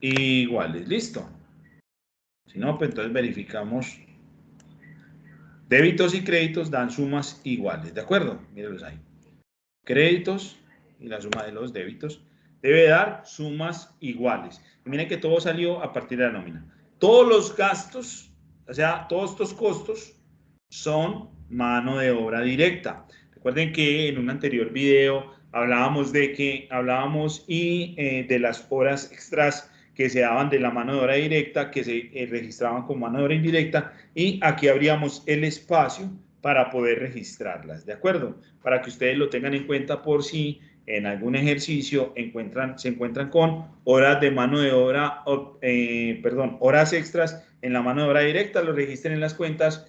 iguales. ¿Listo? Si no, pues entonces verificamos. Débitos y créditos dan sumas iguales. ¿De acuerdo? Mírenlos ahí. Créditos y la suma de los débitos debe dar sumas iguales. Y miren que todo salió a partir de la nómina. Todos los gastos, o sea, todos estos costos son mano de obra directa. Recuerden que en un anterior video hablábamos de las horas extras que se daban de la mano de obra directa, que se registraban como mano de obra indirecta, y aquí abríamos el espacio para poder registrarlas, ¿de acuerdo? Para que ustedes lo tengan en cuenta por si en algún ejercicio se encuentran con horas de mano de obra, horas extras en la mano de obra directa, lo registren en las cuentas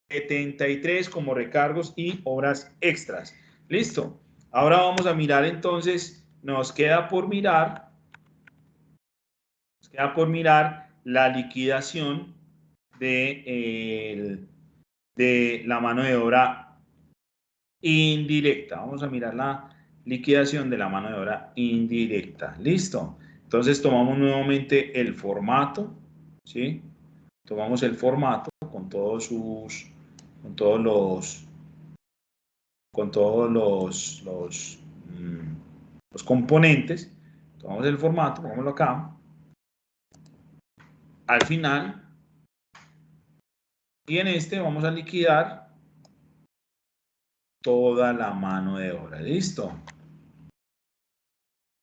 73 como recargos y horas extras. Listo. Ahora vamos a mirar entonces, nos queda por mirar la liquidación de la mano de obra indirecta. Vamos a mirar la liquidación de la mano de obra indirecta. Listo. Entonces tomamos nuevamente el formato, ¿sí? Tomamos el formato con todos los componentes. Tomamos el formato, pongámoslo acá. Al final, y en este vamos a liquidar toda la mano de obra. Listo.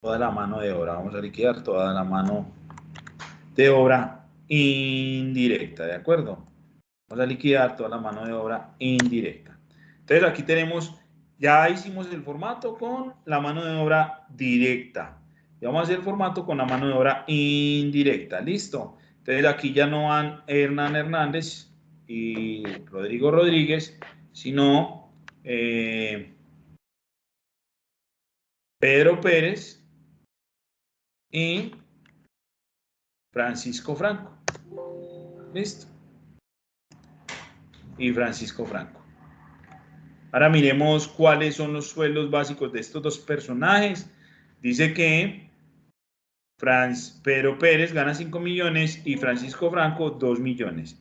toda la mano de obra. Vamos a liquidar toda la mano de obra indirecta, ¿de acuerdo? Vamos a liquidar toda la mano de obra indirecta. Entonces aquí tenemos, ya hicimos el formato con la mano de obra directa. Y vamos a hacer el formato con la mano de obra indirecta. ¿Listo? Entonces aquí ya no van Hernán Hernández y Rodrigo Rodríguez, sino Pedro Pérez y Francisco Franco. ¿Listo? Y Francisco Franco. Ahora miremos cuáles son los sueldos básicos de estos dos personajes. Dice que Pedro Pérez gana 5 millones y Francisco Franco 2 millones.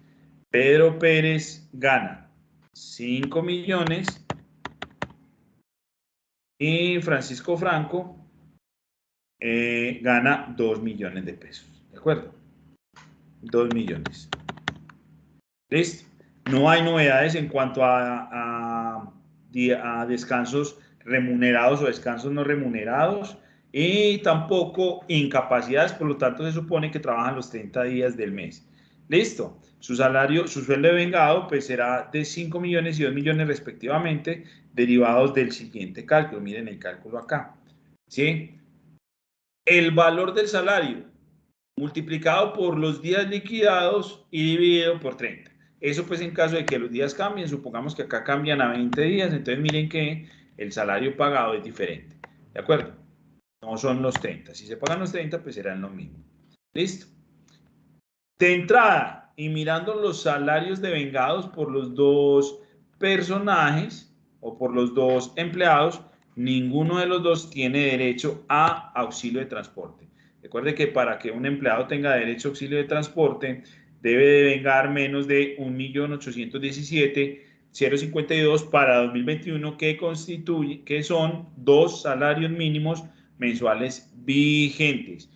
Pedro Pérez gana 5 millones y Francisco Franco gana 2 millones de pesos. ¿De acuerdo? 2 millones. ¿Listo? No hay novedades en cuanto a descansos remunerados o descansos no remunerados y tampoco incapacidades, por lo tanto se supone que trabajan los 30 días del mes. Listo. Su salario, su sueldo de vengado, pues será de 5 millones y 2 millones respectivamente, derivados del siguiente cálculo. Miren el cálculo acá. ¿Sí? El valor del salario multiplicado por los días liquidados y dividido por 30. Eso pues en caso de que los días cambien, supongamos que acá cambian a 20 días, entonces miren que el salario pagado es diferente, ¿de acuerdo? No son los 30, si se pagan los 30 pues serán lo mismo. ¿Listo? De entrada, y mirando los salarios devengados por los dos personajes o por los dos empleados, ninguno de los dos tiene derecho a auxilio de transporte. Recuerde que para que un empleado tenga derecho a auxilio de transporte, debe devengar menos de 1.817.052 para 2021, que son dos salarios mínimos mensuales vigentes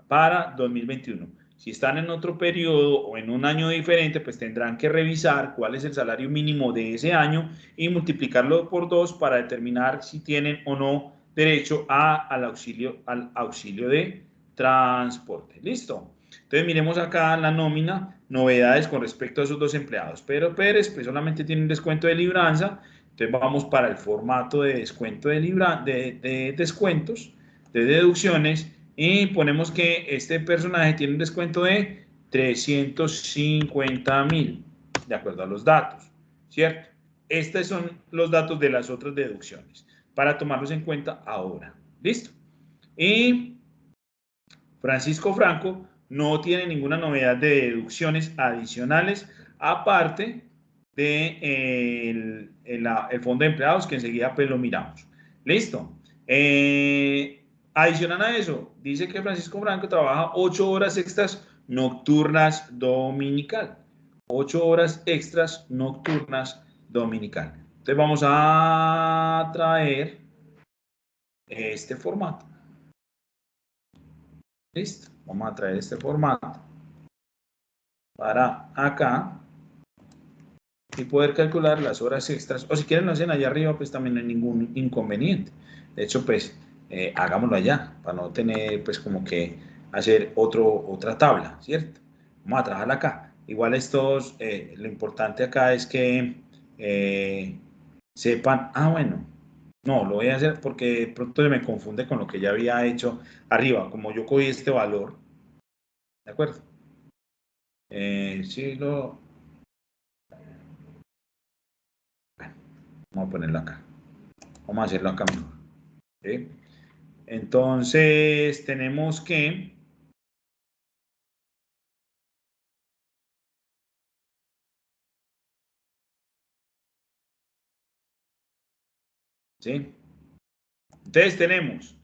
para 2021. Si están en otro periodo o en un año diferente, pues tendrán que revisar cuál es el salario mínimo de ese año y multiplicarlo por 2 para determinar si tienen o no derecho al auxilio de transporte. ¿Listo? Entonces miremos acá la nómina, novedades con respecto a esos dos empleados. Pedro Pérez, pues solamente tiene un descuento de libranza. Entonces vamos para el formato de descuento de descuentos, de deducciones, y ponemos que este personaje tiene un descuento de 350.000, de acuerdo a los datos, ¿cierto? Estos son los datos de las otras deducciones, para tomarlos en cuenta ahora. ¿Listo? Y Francisco Franco no tiene ninguna novedad de deducciones adicionales, aparte de el fondo de empleados, que enseguida pues lo miramos. ¿Listo? Adicional a eso, dice que Francisco Franco trabaja 8 horas extras nocturnas dominical. 8 horas extras nocturnas dominical. Entonces vamos a traer este formato. ¿Listo? Vamos a traer este formato para acá y poder calcular las horas extras. O si quieren lo hacen allá arriba, pues también no hay ningún inconveniente. De hecho, pues hagámoslo allá para no tener pues como que hacer otra tabla, ¿cierto? Vamos a trabajar acá. Igual estos, lo importante acá es que sepan, bueno, no, lo voy a hacer porque de pronto se me confunde con lo que ya había hecho arriba, como yo cogí este valor, ¿de acuerdo? Sí, vamos a ponerlo acá. Vamos a hacerlo acá mejor. ¿Sí? Entonces, tenemos que ¿sí? Entonces tenemos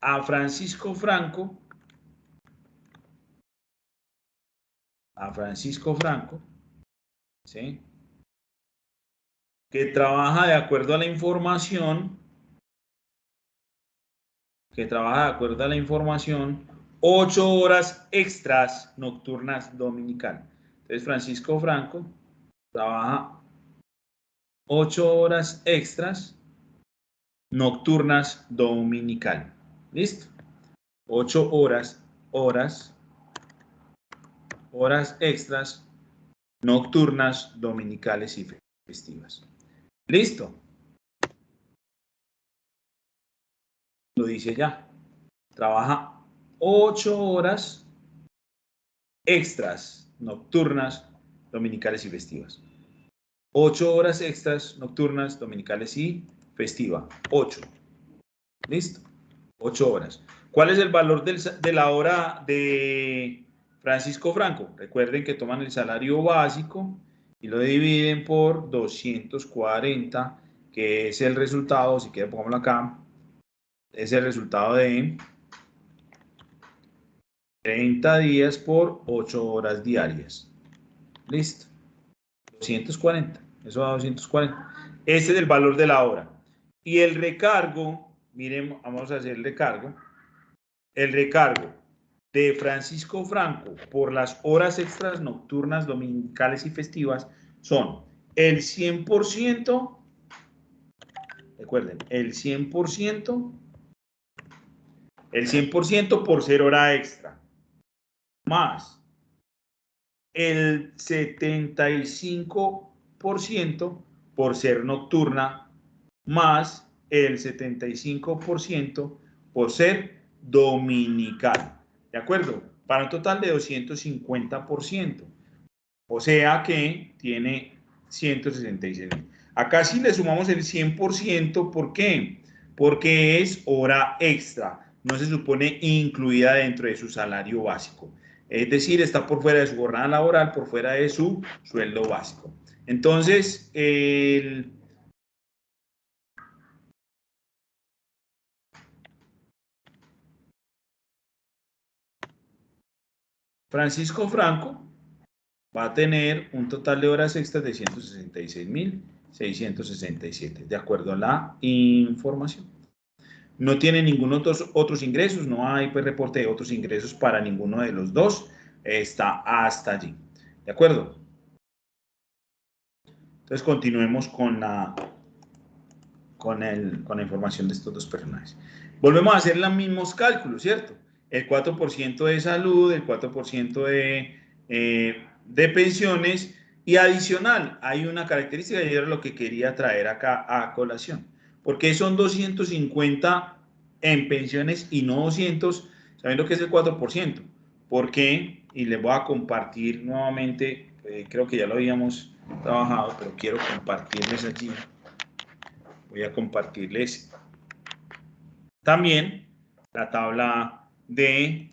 a Francisco Franco, ¿sí? Que trabaja de acuerdo a la información, que trabaja de acuerdo a la información, 8 horas extras nocturnas dominical. Entonces, Francisco Franco trabaja 8 horas extras nocturnas dominical. ¿Listo? 8 horas extras nocturnas dominicales y festivas. ¿Listo? Lo dice ya. Trabaja 8 horas extras nocturnas dominicales y festivas. 8 horas extras nocturnas dominicales y festiva. 8. ¿Listo? 8 horas. ¿Cuál es el valor de la hora de Francisco Franco? Recuerden que toman el salario básico y lo dividen por 240, que es el resultado, si quieren pongámoslo acá, es el resultado de 30 días por 8 horas diarias. Listo. 240. Eso da 240. Este es el valor de la hora. Y el recargo, miren, vamos a hacer el recargo. El recargo de Francisco Franco por las horas extras nocturnas, dominicales y festivas son el 100%, recuerden, el 100% por ser hora extra, más el 75% por ser nocturna, más el 75% por ser dominical. ¿De acuerdo? Para un total de 250%. O sea que tiene 166.000. Acá sí le sumamos el 100%. ¿Por qué? Porque es hora extra. No se supone incluida dentro de su salario básico. Es decir, está por fuera de su jornada laboral, por fuera de su sueldo básico. Entonces, Francisco Franco va a tener un total de horas extras de 166.667, de acuerdo a la información. No tiene ninguno otros ingresos, no hay pues, reporte de otros ingresos para ninguno de los dos, está hasta allí. ¿De acuerdo? Entonces continuemos con la información de estos dos personajes. Volvemos a hacer los mismos cálculos, ¿cierto? El 4% de salud, el 4% de pensiones y adicional, hay una característica y era lo que quería traer acá a colación. ¿Por qué son 250 en pensiones y no 200, sabiendo que es el 4%? ¿Por qué? Y les voy a compartir nuevamente, creo que ya lo habíamos trabajado, pero quiero compartirles allí. Voy a compartirles también la tabla de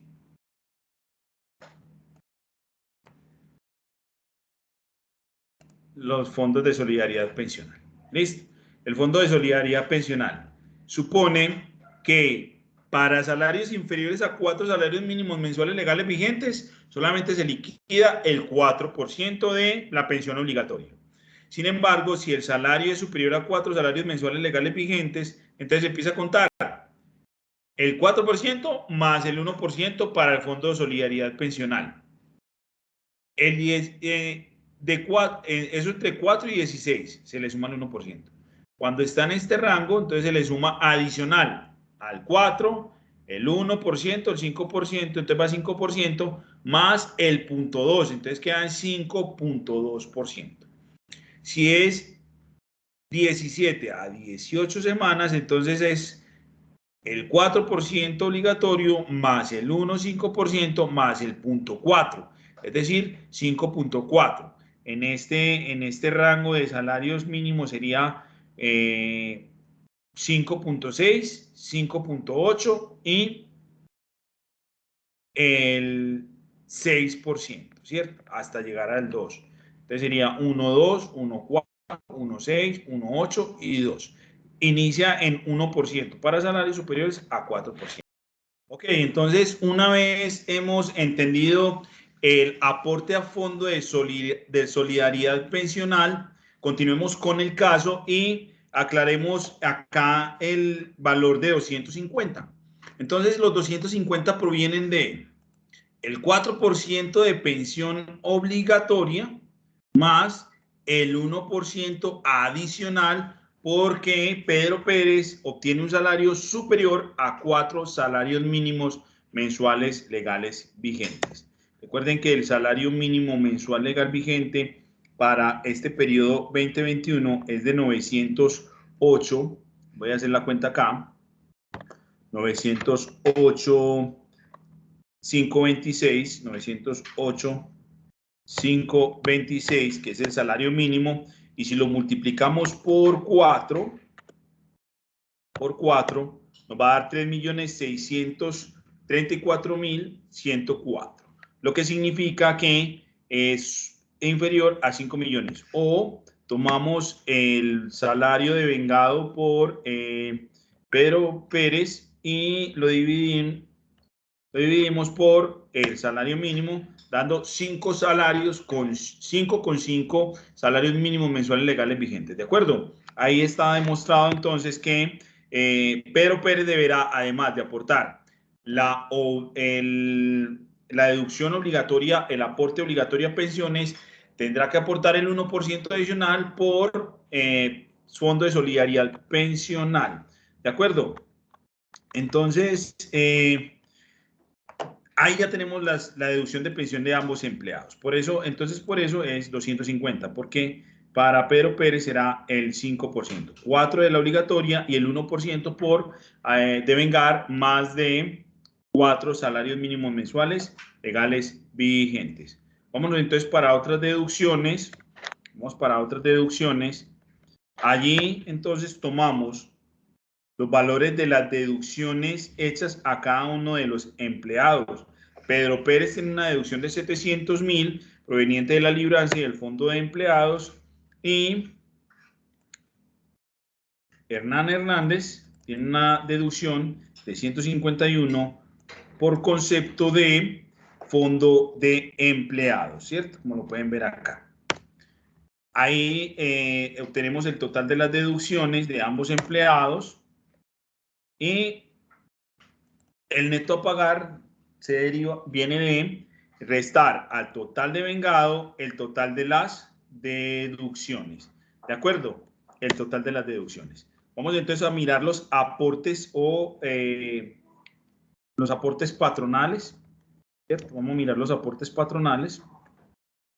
los fondos de solidaridad pensional. ¿Listo? El fondo de solidaridad pensional supone que para salarios inferiores a 4 salarios mínimos mensuales legales vigentes, solamente se liquida el 4% de la pensión obligatoria. Sin embargo, si el salario es superior a 4 salarios mensuales legales vigentes, entonces se empieza a contar el 4% más el 1% para el Fondo de Solidaridad Pensional. El 10, eso entre 4 y 16 se le suma el 1%. Cuando está en este rango, entonces se le suma adicional al 4, el 1%, el 5%, entonces va 5%, más el 0.2, entonces quedan 5.2%. Si es 17 a 18 semanas, entonces es el 4% obligatorio más el 1,5% más el 0.4, es decir, 5.4. En este rango de salarios mínimos sería 5.6, 5.8 y el 6%, ¿cierto? Hasta llegar al 2. Entonces sería 1,2, 1,4, 1,6, 1,8 y 2. Inicia en 1% para salarios superiores a 4%. Ok, entonces una vez hemos entendido el aporte a fondo de solidaridad pensional, continuemos con el caso y aclaremos acá el valor de 250. Entonces los 250 provienen de el 4% de pensión obligatoria más el 1% adicional porque Pedro Pérez obtiene un salario superior a 4 salarios mínimos mensuales legales vigentes. Recuerden que el salario mínimo mensual legal vigente para este periodo 2021 es de 908. Voy a hacer la cuenta acá. 908, 526, 908, 526, que es el salario mínimo. Y si lo multiplicamos por 4, nos va a dar 3.634.104, lo que significa que es inferior a 5 millones. O tomamos el salario devengado por Pedro Pérez y lo dividimos por el salario mínimo, dando 5 salarios con 5 salarios mínimos mensuales legales vigentes. ¿De acuerdo? Ahí está demostrado entonces que Pedro Pérez deberá, además de aportar la deducción obligatoria, el aporte obligatorio a pensiones, tendrá que aportar el 1% adicional por Fondo de Solidaridad Pensional. ¿De acuerdo? Entonces, ahí ya tenemos la deducción de pensión de ambos empleados. Por eso es 250, porque para Pedro Pérez será el 5%, 4 de la obligatoria y el 1% por devengar más de 4 salarios mínimos mensuales legales vigentes. Vámonos entonces para otras deducciones. Vamos para otras deducciones. Allí entonces tomamos los valores de las deducciones hechas a cada uno de los empleados. Pedro Pérez tiene una deducción de 700.000 proveniente de la libranza y del fondo de empleados, y Hernán Hernández tiene una deducción de 151 por concepto de fondo de empleados, ¿cierto? Como lo pueden ver acá. Ahí obtenemos el total de las deducciones de ambos empleados y el neto a pagar viene de restar al total de vengado el total de las deducciones. ¿De acuerdo? El total de las deducciones. Vamos entonces a mirar los aportes los aportes patronales. ¿Cierto? Vamos a mirar los aportes patronales.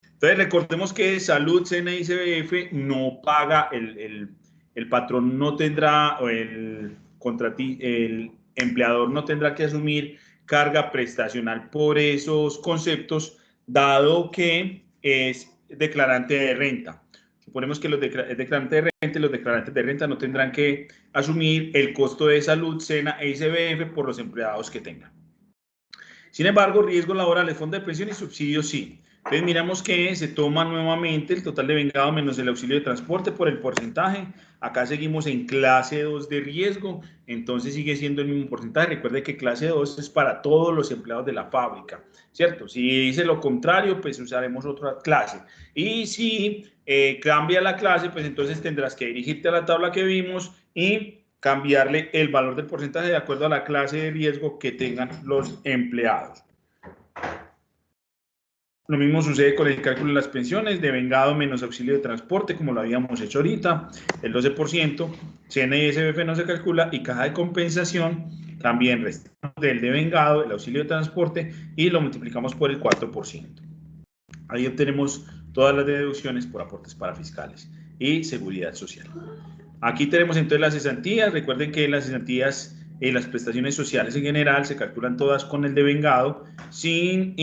Entonces recordemos que Salud, SENA y CBF no paga, el patrón no tendrá, o el empleador no tendrá que asumir carga prestacional por esos conceptos, dado que es declarante de renta. Suponemos que es declarante de renta, los declarantes de renta no tendrán que asumir el costo de Salud, SENA e ICBF por los empleados que tengan. Sin embargo, riesgos laborales, fondo de pensión y subsidios sí. Entonces miramos que se toma nuevamente el total de vengado menos el auxilio de transporte por el porcentaje. Acá seguimos en clase 2 de riesgo, entonces sigue siendo el mismo porcentaje. Recuerde que clase 2 es para todos los empleados de la fábrica, ¿cierto? Si dice lo contrario, pues usaremos otra clase. Y si cambia la clase, pues entonces tendrás que dirigirte a la tabla que vimos y cambiarle el valor del porcentaje de acuerdo a la clase de riesgo que tengan los empleados. Lo mismo sucede con el cálculo de las pensiones, de vengado menos auxilio de transporte, como lo habíamos hecho ahorita, el 12%, SENA y SBF no se calcula, y caja de compensación también restamos del de vengado, el auxilio de transporte, y lo multiplicamos por el 4%. Ahí obtenemos todas las deducciones por aportes parafiscales y seguridad social. Aquí tenemos entonces las cesantías. Recuerden que las cesantías y las prestaciones sociales en general se calculan todas con el devengado sin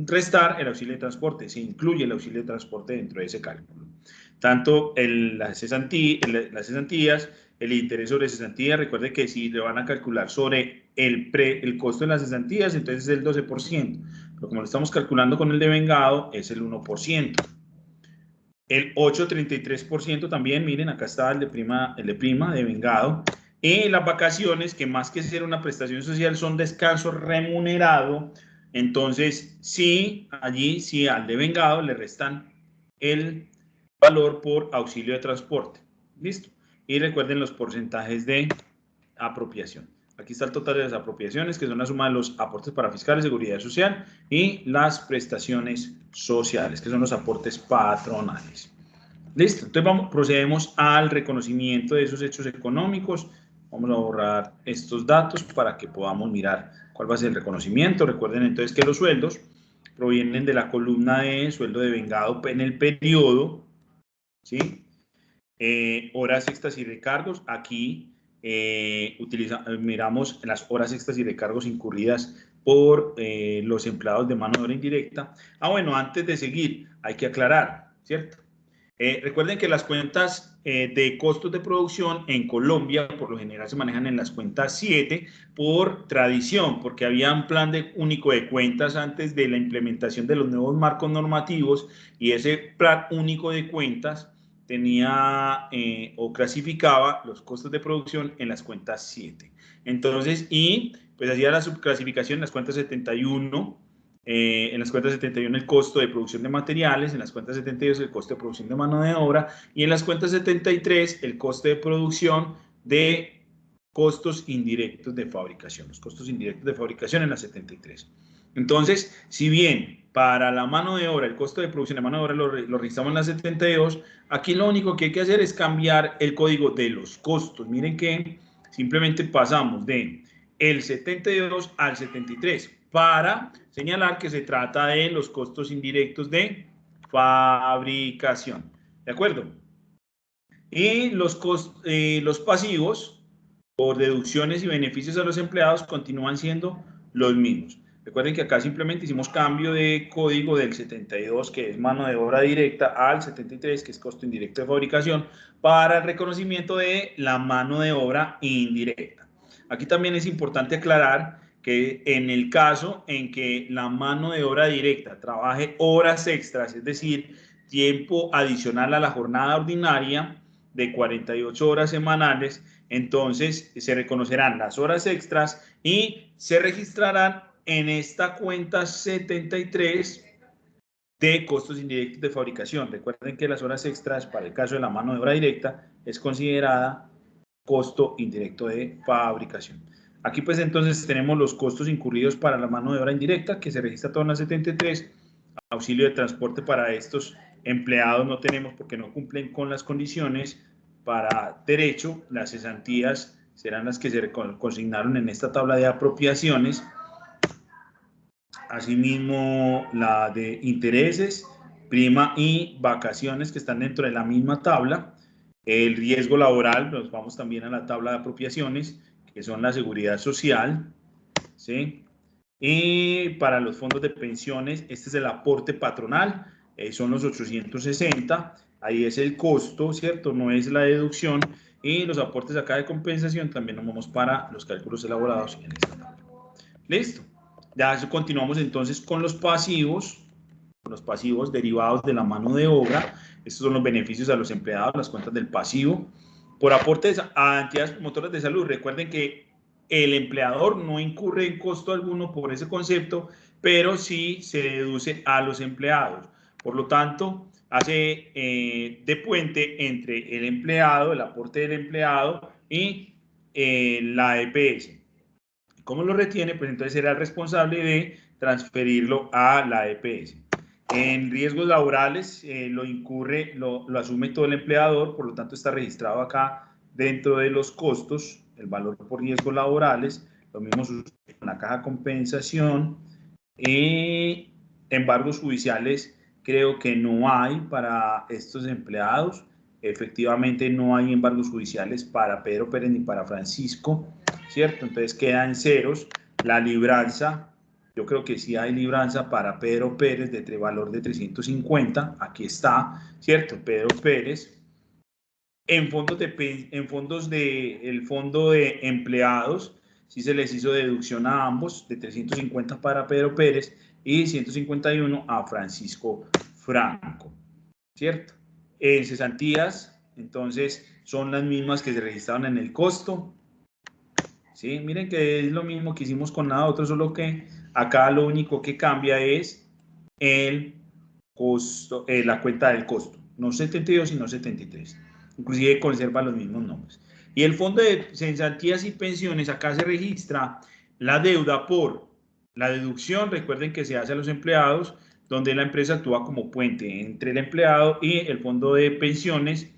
restar el auxilio de transporte. Se incluye el auxilio de transporte dentro de ese cálculo. Tanto las cesantías, el interés sobre cesantías. Recuerden que si le van a calcular sobre el costo de las cesantías, entonces es el 12%. Pero como lo estamos calculando con el devengado, es el 1%. El 8,33% también, miren, acá está el de prima de vengado. Y las vacaciones, que más que ser una prestación social, son descanso remunerado. Entonces, sí, allí sí al de vengado le restan el valor por auxilio de transporte. ¿Listo? Y recuerden los porcentajes de apropiación. Aquí está el total de las apropiaciones, que son la suma de los aportes para fiscales, seguridad social y las prestaciones sociales, que son los aportes patronales. Listo, entonces procedemos al reconocimiento de esos hechos económicos. Vamos a borrar estos datos para que podamos mirar cuál va a ser el reconocimiento. Recuerden entonces que los sueldos provienen de la columna de sueldo devengado en el periodo, ¿sí? Horas extras y recargos. Aquí miramos las horas extras y recargos incurridas por los empleados de mano de obra indirecta. Bueno, antes de seguir, hay que aclarar, ¿cierto? Recuerden que las cuentas de costos de producción en Colombia por lo general se manejan en las cuentas 7 por tradición, porque había un plan único de cuentas antes de la implementación de los nuevos marcos normativos y ese plan único de cuentas tenía o clasificaba los costos de producción en las cuentas 7. Entonces, y pues hacía la subclasificación en las cuentas 71. En las cuentas 71 el costo de producción de materiales, en las cuentas 72 el costo de producción de mano de obra y en las cuentas 73 el costo de producción de costos indirectos de fabricación, los costos indirectos de fabricación en las 73. Entonces, si bien para la mano de obra, el costo de producción de mano de obra lo registramos en las 72, aquí lo único que hay que hacer es cambiar el código de los costos. Miren que simplemente pasamos de el 72 al 73 para señalar que se trata de los costos indirectos de fabricación. ¿De acuerdo? Y los pasivos por deducciones y beneficios a los empleados continúan siendo los mismos. Recuerden que acá simplemente hicimos cambio de código del 72, que es mano de obra directa, al 73, que es costo indirecto de fabricación, para el reconocimiento de la mano de obra indirecta. Aquí también es importante aclarar que en el caso en que la mano de obra directa trabaje horas extras, es decir, tiempo adicional a la jornada ordinaria de 48 horas semanales, entonces se reconocerán las horas extras y se registrarán en esta cuenta 73 de costos indirectos de fabricación. Recuerden que las horas extras para el caso de la mano de obra directa es considerada costo indirecto de fabricación. Aquí pues entonces tenemos los costos incurridos para la mano de obra indirecta que se registra todo en la 73. Auxilio de transporte para estos empleados no tenemos porque no cumplen con las condiciones para derecho. Las cesantías serán las que se consignaron en esta tabla de apropiaciones. Asimismo, la de intereses, prima y vacaciones que están dentro de la misma tabla. El riesgo laboral, nos vamos también a la tabla de apropiaciones, que son la seguridad social, ¿sí? Y para los fondos de pensiones, este es el aporte patronal, son los 860, ahí es el costo, ¿cierto? No es la deducción. Y los aportes acá de compensación también nos vamos para los cálculos elaborados en esta tabla. Listo. Ya continuamos entonces con los pasivos derivados de la mano de obra. Estos son los beneficios a los empleados, las cuentas del pasivo. Por aportes a entidades promotoras de salud, recuerden que el empleador no incurre en costo alguno por ese concepto, pero sí se deduce a los empleados. Por lo tanto, hace de puente entre el empleado, el aporte del empleado y la EPS. ¿Cómo lo retiene? Pues entonces será el responsable de transferirlo a la EPS. En riesgos laborales lo asume todo el empleador, por lo tanto está registrado acá dentro de los costos, el valor por riesgos laborales, lo mismo sucede con la caja compensación. Embargos judiciales creo que no hay para estos empleados, efectivamente no hay embargos judiciales para Pedro Pérez ni para Francisco, ¿cierto? Entonces quedan ceros. La libranza, yo creo que sí hay libranza para Pedro Pérez de valor de 350, aquí está, ¿cierto? Pedro Pérez. En fondos el fondo de empleados, sí se les hizo deducción a ambos, de 350 para Pedro Pérez y 151 a Francisco Franco, ¿cierto? En cesantías, entonces, son las mismas que se registraron en el costo. ¿Sí? Miren que es lo mismo que hicimos con nada otro, solo que acá lo único que cambia es el costo, la cuenta del costo, no 72 sino 73. Inclusive conserva los mismos nombres. Y el fondo de cesantías y pensiones, acá se registra la deuda por la deducción, recuerden que se hace a los empleados donde la empresa actúa como puente entre el empleado y el fondo de pensiones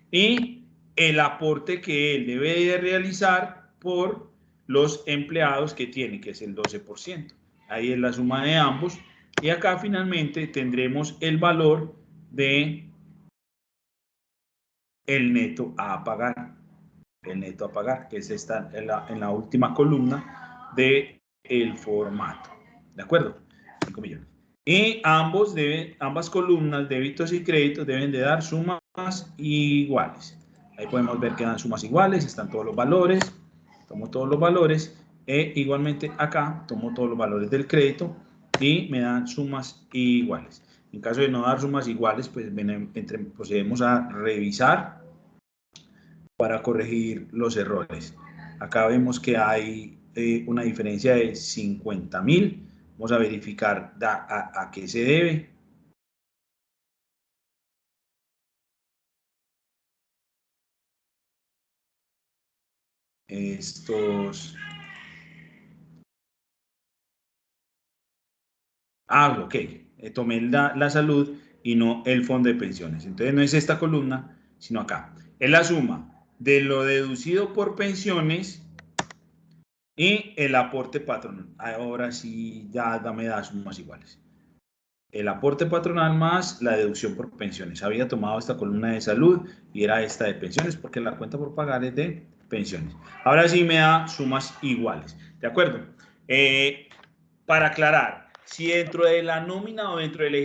y el aporte que él debe de realizar por los empleados que tiene, que es el 12%. Ahí es la suma de ambos. Y acá finalmente tendremos el valor de el neto a pagar. El neto a pagar, que es esta en la última columna del formato. ¿De acuerdo? 5 millones. Y ambas columnas, débitos y créditos, deben de dar sumas iguales. Ahí podemos ver que dan sumas iguales, están todos los valores, tomo todos los valores, e igualmente acá tomo todos los valores del crédito y me dan sumas iguales. En caso de no dar sumas iguales, pues procedemos a revisar para corregir los errores. Acá vemos que hay una diferencia de 50.000. Vamos a verificar a qué se debe. Estos... ok. Tomé la salud y no el fondo de pensiones. Entonces no es esta columna, sino acá. Es la suma de lo deducido por pensiones y el aporte patronal. Ahora sí, ya me da sumas iguales. El aporte patronal más la deducción por pensiones. Había tomado esta columna de salud y era esta de pensiones porque la cuenta por pagar es de pensiones. Ahora sí me da sumas iguales. ¿De acuerdo? Para aclarar, si dentro de la nómina o dentro del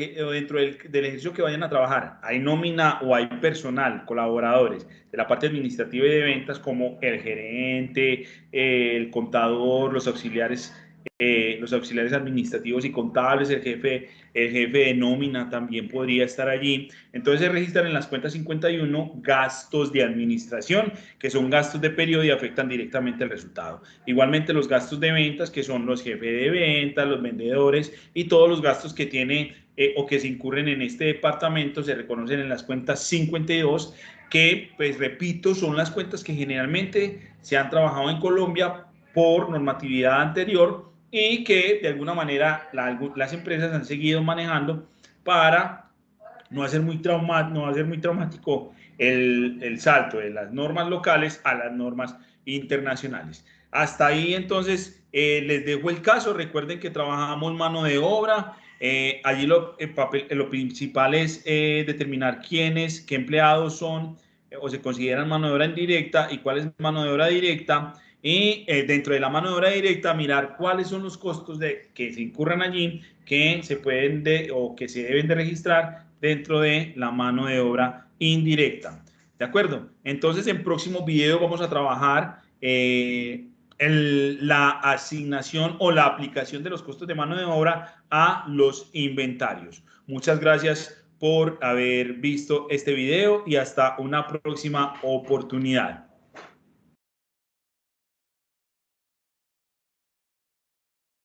ejercicio que vayan a trabajar hay nómina o hay personal, colaboradores de la parte administrativa y de ventas como el gerente, el contador, los auxiliares administrativos y contables, el jefe de nómina también podría estar allí. Entonces se registran en las cuentas 51 gastos de administración, que son gastos de periodo y afectan directamente el resultado. Igualmente los gastos de ventas, que son los jefes de ventas, los vendedores y todos los gastos que tiene o que se incurren en este departamento se reconocen en las cuentas 52, que, pues repito, son las cuentas que generalmente se han trabajado en Colombia por normatividad anterior y que de alguna manera las empresas han seguido manejando para no hacer muy traumático el salto de las normas locales a las normas internacionales. Hasta ahí entonces les dejo el caso. Recuerden que trabajamos mano de obra. Allí lo principal es determinar quiénes, qué empleados son o se consideran mano de obra indirecta y cuál es mano de obra directa. Y dentro de la mano de obra directa mirar cuáles son los costos que se incurran allí que se pueden o que se deben de registrar dentro de la mano de obra indirecta. ¿De acuerdo? Entonces en próximos videos vamos a trabajar la asignación o la aplicación de los costos de mano de obra a los inventarios. Muchas gracias por haber visto este video y hasta una próxima oportunidad.